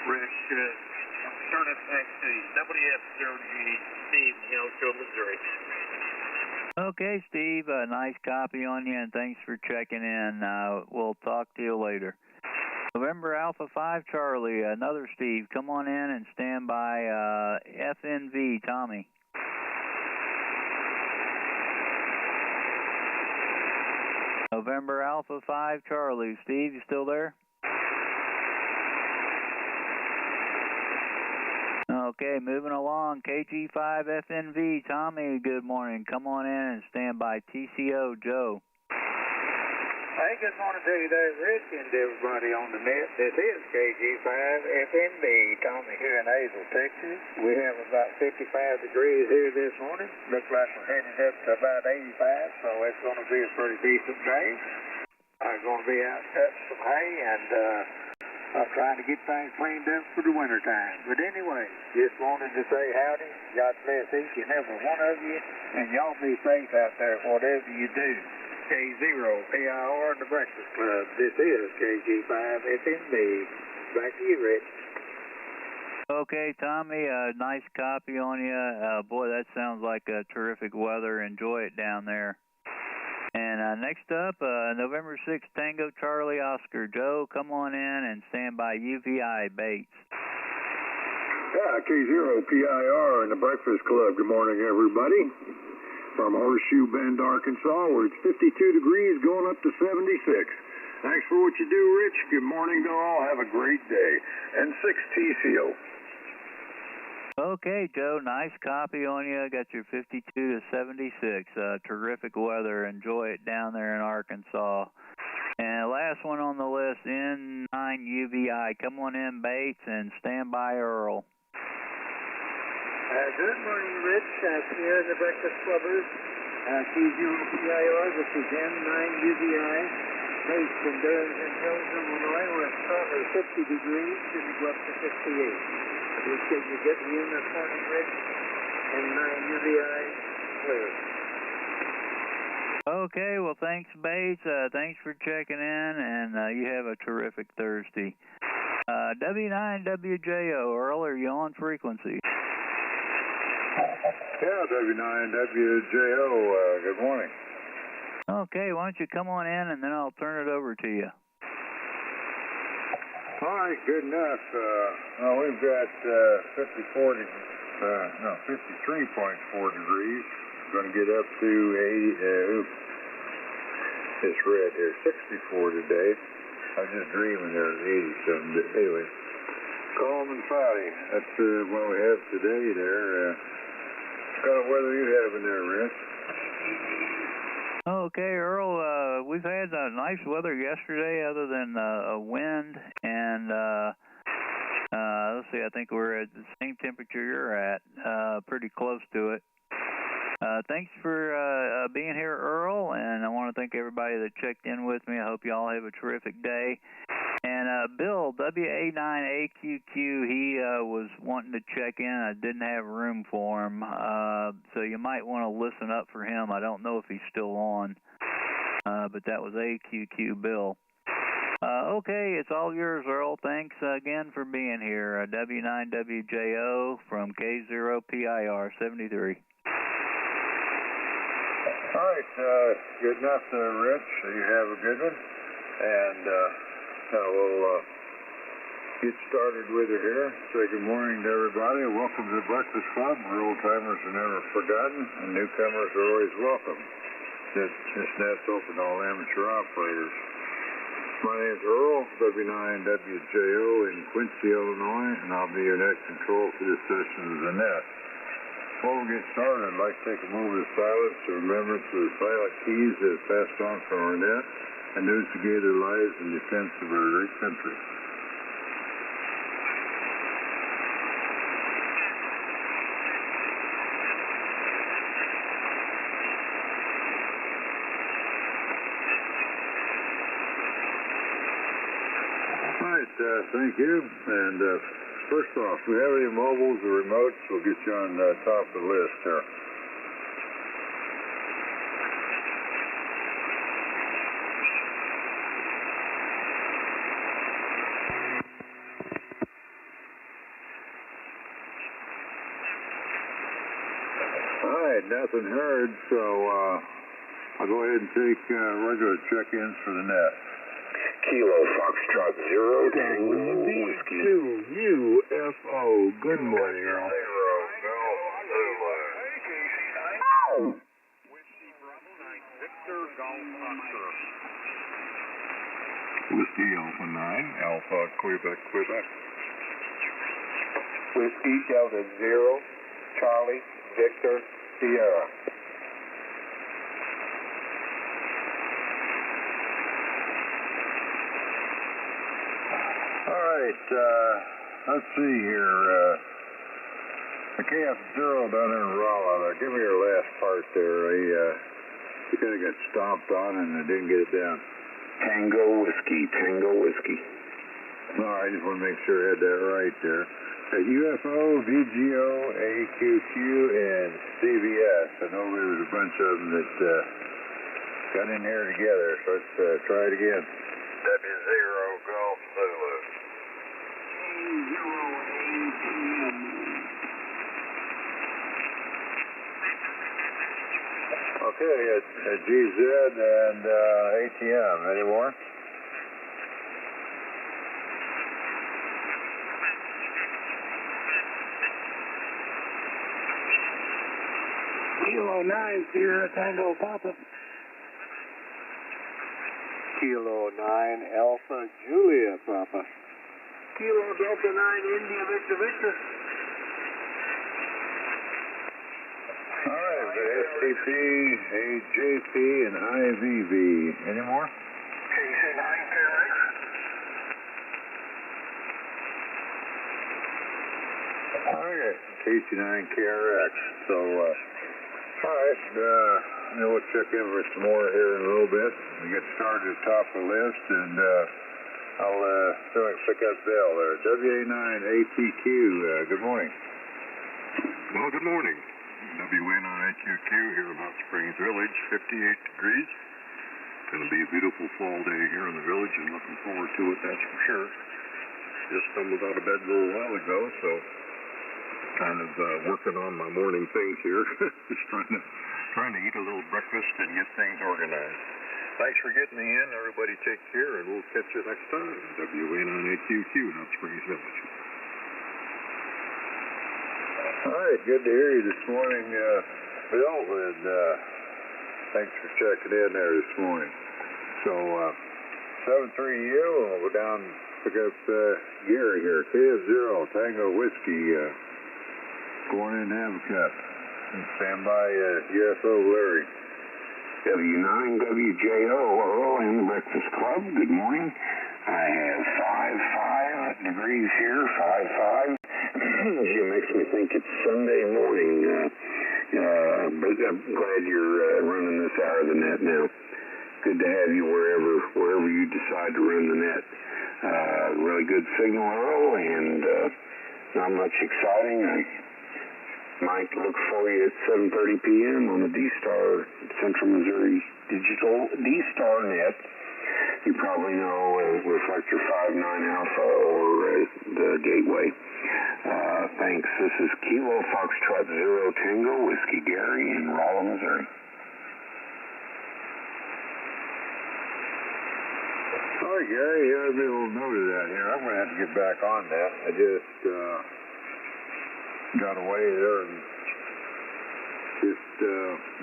Rich, turn it back to you. WF0G, Steve, Hillsville, Missouri. Okay, Steve, nice copy on you, and thanks for checking in. We'll talk to you later. November Alpha 5 Charlie, another Steve, come on in and stand by FNV, Tommy. November Alpha 5 Charlie, Steve, you still there? Okay, moving along, KG5FNV, Tommy, good morning. Come on in and stand by TCO, Joe. Hey, good morning to you there, Rich, and everybody on the net. This is KG5FNV, Tommy here in Hazel, Texas. We have about 55 degrees here this morning. Looks like we're headed up to about 85, so it's going to be a pretty decent day. I'm going to be out cutting some hay, and I'm trying to get things cleaned up for the winter time. But anyway, just wanted to say howdy. God bless each and every one of you, and y'all be safe out there, whatever you do. K0PIR and the Breakfast Club. This is KG5FNB. Back to you, Rich. Okay, Tommy, nice copy on you. Boy, that sounds like terrific weather. Enjoy it down there. And next up, November 6th, Tango Charlie Oscar. Joe, come on in and stand by UVI Bates. Yeah, K0PIR and the Breakfast Club. Good morning, everybody. From Horseshoe Bend, Arkansas, where it's 52 degrees going up to 76. Thanks for what you do, Rich. Good morning to all. Have a great day. And 6 TCO. Okay, Joe, nice copy on you. Got your 52 to 76. Terrific weather. Enjoy it down there in Arkansas. And last one on the list, N9UVI. Come on in, Bates, and stand by Earl. Good morning, Rich. Here in the Breakfast Clubbers. K0PIR, this is N9UVI. Based in Darrington Hills, Illinois. We're at currently 50 degrees, and we go up to 58. We said you get me in this morning, Rich. N9UVI, clear. Okay, well, thanks, Bates. Thanks for checking in, and you have a terrific Thursday. W9WJO, Earl, are you on frequency? Yeah, W9WJO, good morning. Okay, why don't you come on in, and then I'll turn it over to you. All right, good enough. Well, we've got 53.4 degrees. Going to get up to it's red here, 64 today. I was just dreaming there was 80-something. But anyway, calm and cloudy. That's what we have today there. What kind of weather you having there, Rich? Okay, Earl, we've had nice weather yesterday other than a wind, and let's see, I think we're at the same temperature you're at, pretty close to it. Thanks for being here, Earl, and I want to thank everybody that checked in with me. I hope you all have a terrific day. And Bill, WA9AQQ, he was wanting to check in. I didn't have room for him, so you might want to listen up for him. I don't know if he's still on. but that was AQQ Bill. Okay, it's all yours, Earl. Thanks again for being here. W9WJO from K0PIR 73. All right, good enough, Rich. You have a good one. And we'll get started with you here. Say good morning to everybody. Welcome to the Breakfast Club, where old-timers are never forgotten, and newcomers are always welcome. This net's open to all amateur operators. My name's Earl, W9WJO in Quincy, Illinois, and I'll be your net control for this session of the net. Before we get started, I'd like to take a moment of silence to remembrance of the silent keys that have passed on from our net and those who gave their lives in defense of our great country. Thank you. And first off, if we have any mobiles or remotes, we'll get you on top of the list here. All right, nothing heard, so I'll go ahead and take regular check-ins for the net. Kilo Foxtrot 0 Tango Whiskey 2 UFO. Good morning, Earl. Whiskey Bravo 9 Victor Golf Oscar. Whiskey Alpha 9 Alpha Quebec. Whiskey Delta 0 Charlie Victor Sierra. Let's see here. The KF0 down in Rolla. Give me your last part there. You kind of got stomped on and I didn't get it down. Tango Whiskey. All right, I just want to make sure I had that right there. UFO, VGO, AQQ, and CVS. I know there was a bunch of them that got in there together, so let's try it again. W0 Golf Zulu. Okay, at GZ and ATM. Any more? Kilo 9 Sierra Tango Papa. Kilo 9 Alpha Julia Papa. Kilo Delta 9 India Victor. All right, we've got STP, AJP, and IVV. Any more? KC9 KRX. All right, KC9 KRX. So, all right, we'll check in for some more here in a little bit. We get started at the top of the list, and I'll pick up Bill there. WA9ATQ, good morning. Well, good morning. WA9AQQ here about Springs Village, 58 degrees. Going to be a beautiful fall day here in the village and looking forward to it, that's for sure. Just stumbled out of bed a little while ago, so kind of working on my morning things here. Just trying to eat a little breakfast and get things organized. Thanks for getting me in. Everybody take care, and we'll catch you next time. WA9AQQ, not Springs Village. All right, good to hear you this morning, Bill, and thanks for checking in there this morning. So, 73U, we'll go down and pick up Gary here. KF0 Tango Whiskey, go on in and have a cup. And stand by UFO Larry. W9WJO Earl in the Breakfast Club. Good morning. I have 5 degrees here, 5. It makes me think it's Sunday morning. But I'm glad you're running this hour of the net now. Good to have you wherever you decide to run the net. Really good signal, Earl, and not much exciting. Mike, look for you at 7:30 p.m. on the D-Star Central Missouri Digital D-Star Net. You probably know Reflector 59 Alpha or the Gateway. Thanks. This is Kilo Foxtrot 0 Tango Whiskey Gary in Rolla, Missouri. All right, Gary, I made a little note of that here. I'm going to have to get back on that. I just got away there and just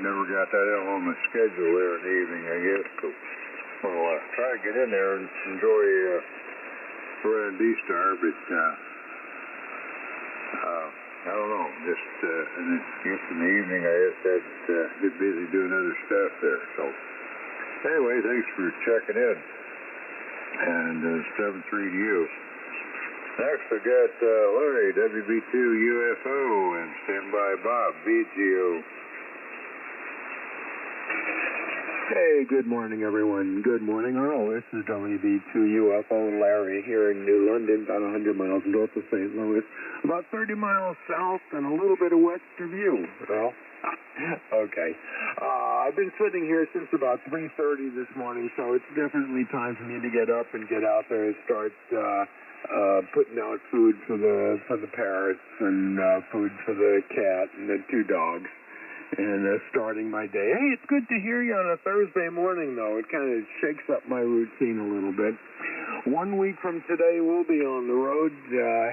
never got that out on my schedule there in the evening, I guess. So we'll try to get in there and enjoy around D-Star, but I don't know. Just and I guess in the evening I just had get busy doing other stuff there. So anyway, thanks for checking in. And 7-3 to you. Next, I got Larry, WB2 UFO, and Standby Bob, VGO. Hey, good morning, everyone. Good morning, Earl. This is WB2 UFO Larry here in New London, about 100 miles north of St. Louis, about 30 miles south and a little bit of west of you, Earl. Okay. I've been sitting here since about 3:30 this morning, so it's definitely time for me to get up and get out there and start putting out food for the parrots and food for the cat and the two dogs, and starting my day. Hey, it's good to hear you on a Thursday morning, though. It kind of shakes up my routine a little bit. 1 week from today, we'll be on the road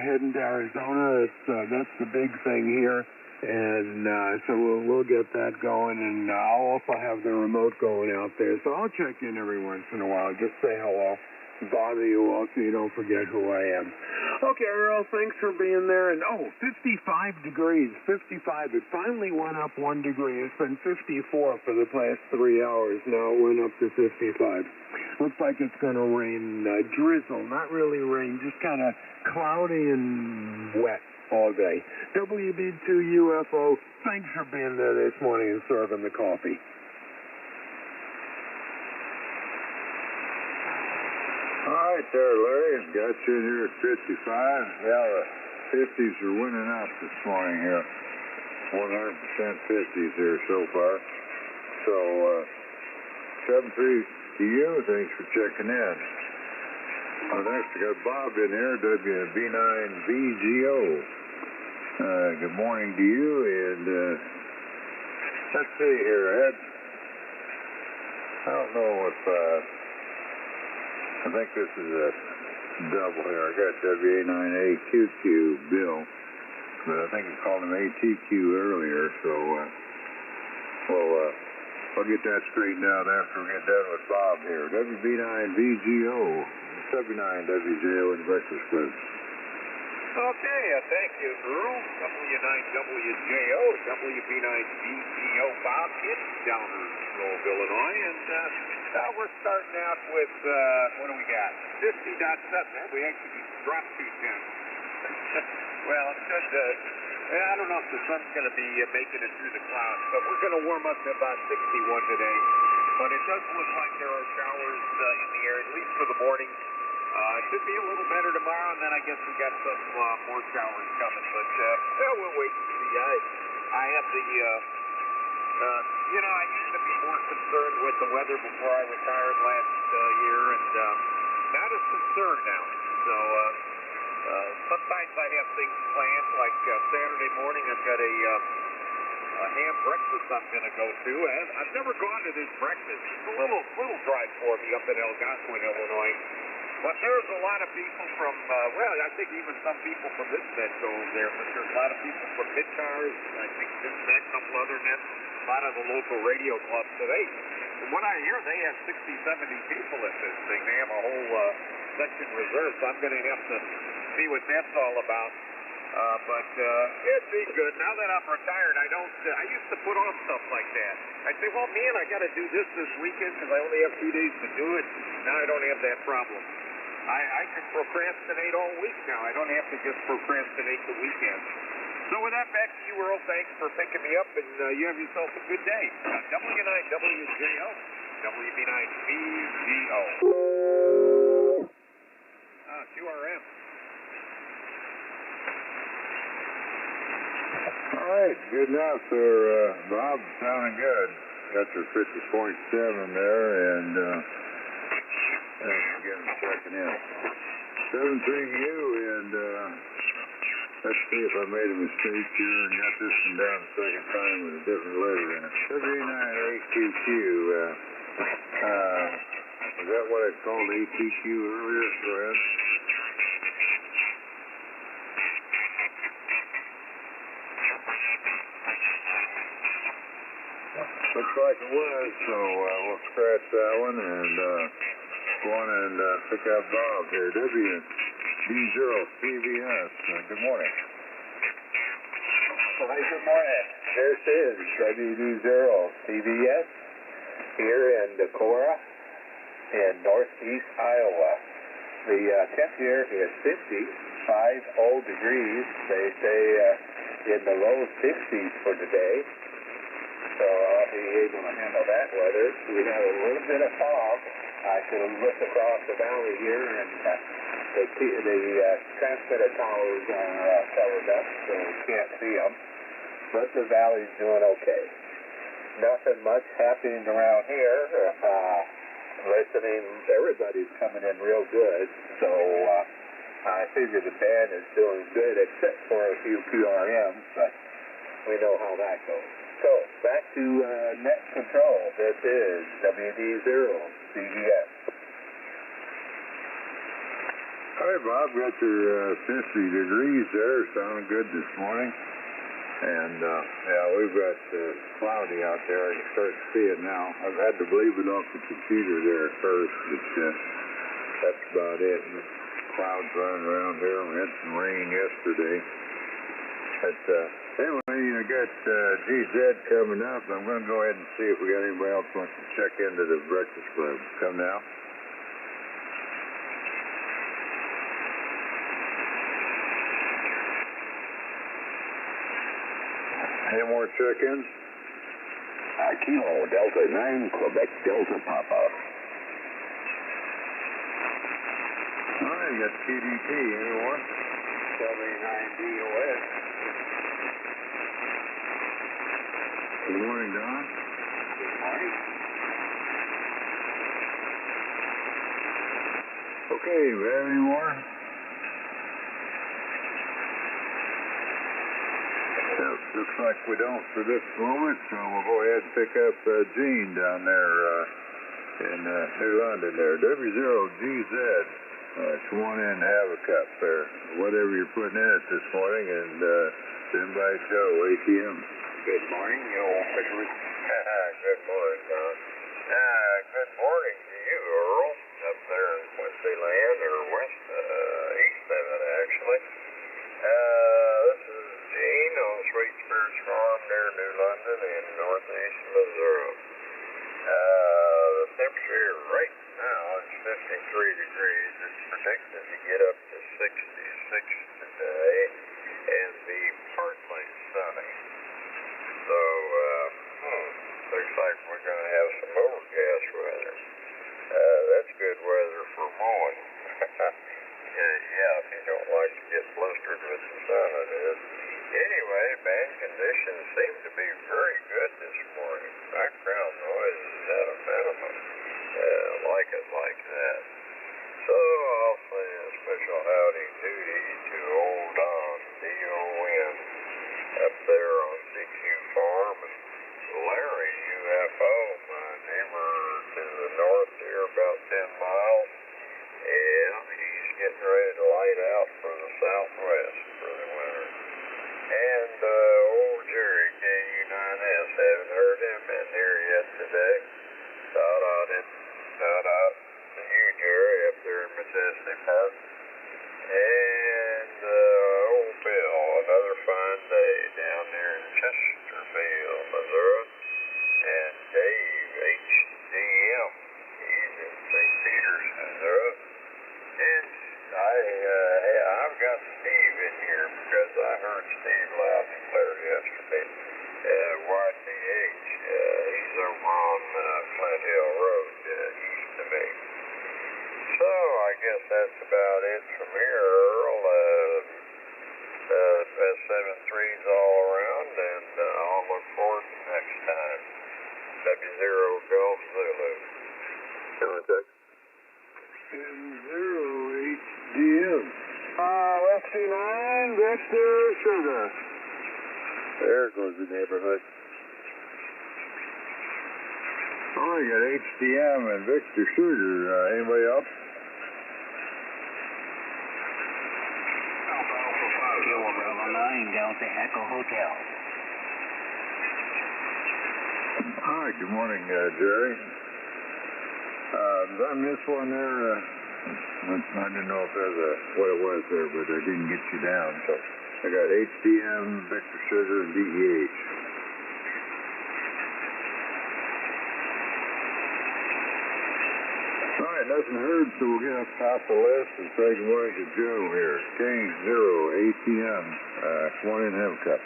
heading to Arizona. That's the big thing here. And so we'll get that going, and I'll also have the remote going out there. So I'll check in every once in a while, just say hello, bother you all so you don't forget who I am. Okay, Earl, thanks for being there. And 55 degrees, 55. It finally went up 1 degree. It's been 54 for the past 3 hours. Now it went up to 55. Looks like it's going to rain, drizzle, not really rain, just kind of cloudy and wet all day. WB2 UFO, thanks for being there this morning and serving the coffee. All right there, Larry. Got you in here at 55. Yeah, the 50s are winning out this morning here. 100% 50s here so far. So, 7-3 to you. Thanks for checking in. Next, I got Bob in here, WB9VGO. Good morning to you, and let's see here, Ed. I don't know if, I think this is a double here. I got WA9AQQ Bill, but I think I called him ATQ earlier, so I'll get that straightened out after we get done with Bob here. WB9VGO. 79WJO in Breakfast Club. Okay, thank you, Earl. W9WJO, WB9VGO Bob in Downersville, Illinois, and we're starting out with, what do we got? 50.7. We actually dropped 210. Well, it's good. I don't know if the sun's going to be making it through the clouds, but we're going to warm up to about 61 today. But it does look like there are showers in the air, at least for the morning. It should be a little better tomorrow, and then I guess we got some more showers coming. But we'll wait and see. I have the, I used to be more concerned with the weather before I retired last year, and not as concerned now. So sometimes I have things planned, like Saturday morning I've got a ham breakfast I'm going to go to. And I've never gone to this breakfast. It's a little drive for me up in Algonquin, Illinois. But there's a lot of people from, I think even some people from this net go there, but there's a lot of people from Mid-Cars, I think this net, a couple other nets, a lot of the local radio clubs today. From what I hear, they have 60, 70 people at this thing. They have a whole section reserved, so I'm going to have to see what that's all about. But it'd be good. Now that I'm retired, I used to put off stuff like that. I'd say, well, man, I got to do this weekend because I only have 2 days to do it. Now I don't have that problem. I can procrastinate all week now. I don't have to just procrastinate the weekend. So with that, back to you, Earl. Thanks for picking me up, and you have yourself a good day. W9WJO, WB9VGO. QRM. All right, good enough, sir. Bob, sounding good. Got your 50.7 there, and again, checking in. 7-3U, and let's see if I made a mistake here and got this one down the second time with a different letter in it. 39ATQ. Is that what I called ATQ earlier? Go ahead. Looks like it was, so we'll scratch that one and go on and pick up Bob here. WD0CVS. Good morning. Hi, good morning. This is WD0CVS here in Decorah in northeast Iowa. The temp here is 50 degrees. They say in the low 60s for today. So I'll be able to handle that weather. We have a little bit of fog. I could look across the valley here, and the transmitter towers are covered up, so we can't see them. But the valley's doing okay. Nothing much happening around here. Listening, everybody's coming in real good. So I figure the band is doing good, except for a few PRMs, but we know how that goes. So, back to net control. This is WD0CVS. All right, Bob, got your 50 degrees there. Sounding good this morning. And, yeah, we've got cloudy out there. I can start to see it now. I've had to leave it off the computer there at first, but that's about it. Clouds running around here. We had some rain yesterday. But, anyway, I got GZ coming up. I'm going to go ahead and see if we got anybody else who wants to check into the Breakfast Club. Come now. Any more check-ins? Kilo Delta 9, Quebec Delta Papa. All right, you got TDT. Any more? 79DOS. Good morning, Don. Good morning. Okay, we have any more? Looks like we don't for this moment, so we'll go ahead and pick up Gene down there in New London there. W0GZ. Come on in and have a cup there. Whatever you're putting in it this morning, and send by Joe, ATM. Good morning, you old fisherman. Good morning, Don. Good morning to you, Earl, up there in Quincy Land, or east of it, actually. This is Gene on Sweet Spirits Farm near New London in northeast Missouri. The temperature right now is 53 degrees. It's predicted to get up to 66 today and be partly sunny. So, looks like we're going to have some overcast weather. That's good weather for mowing. Yeah, if you don't like to get blistered with the sun, it is. Anyway, band conditions seem to be very good this morning. Background noise is at a minimum. Like it like that. So I'll say a special howdy doody to old Don, D-O-N, up there on CQ Farm, and Larry, UFO, my neighbor to the north here, about 10 miles. Yeah, he's getting ready to light out for the southwest for the winter. And old Jerry, KU9S, haven't heard him in here yet today. Shout out to you, Jerry, up there in Majesty Park. And old Bill, another fine day down there in Chesterfield, Missouri. And Dave, HDM, he's in St. Peters, Missouri. And I've got Steve in here because I heard Steve loud and clear yesterday. YTH, he's over on Flint Hill Road, east of me. So I guess that's about it from here, Earl. S73's all around. 69, Victor Sugar. There goes the neighborhood. Oh, I got HDM and Victor Sugar. Anybody else? Kilo Bravo 9, Delta Echo Hotel. Hi, good morning, Jerry. Did I miss one there? I didn't know if there's what it was there, but I didn't get you down. So I got HDM, Victor Sugar, and DEH. All right, nothing heard, so we'll get up top the list and say good morning to Joe here. King 0, ATM. Come on in and have a cup.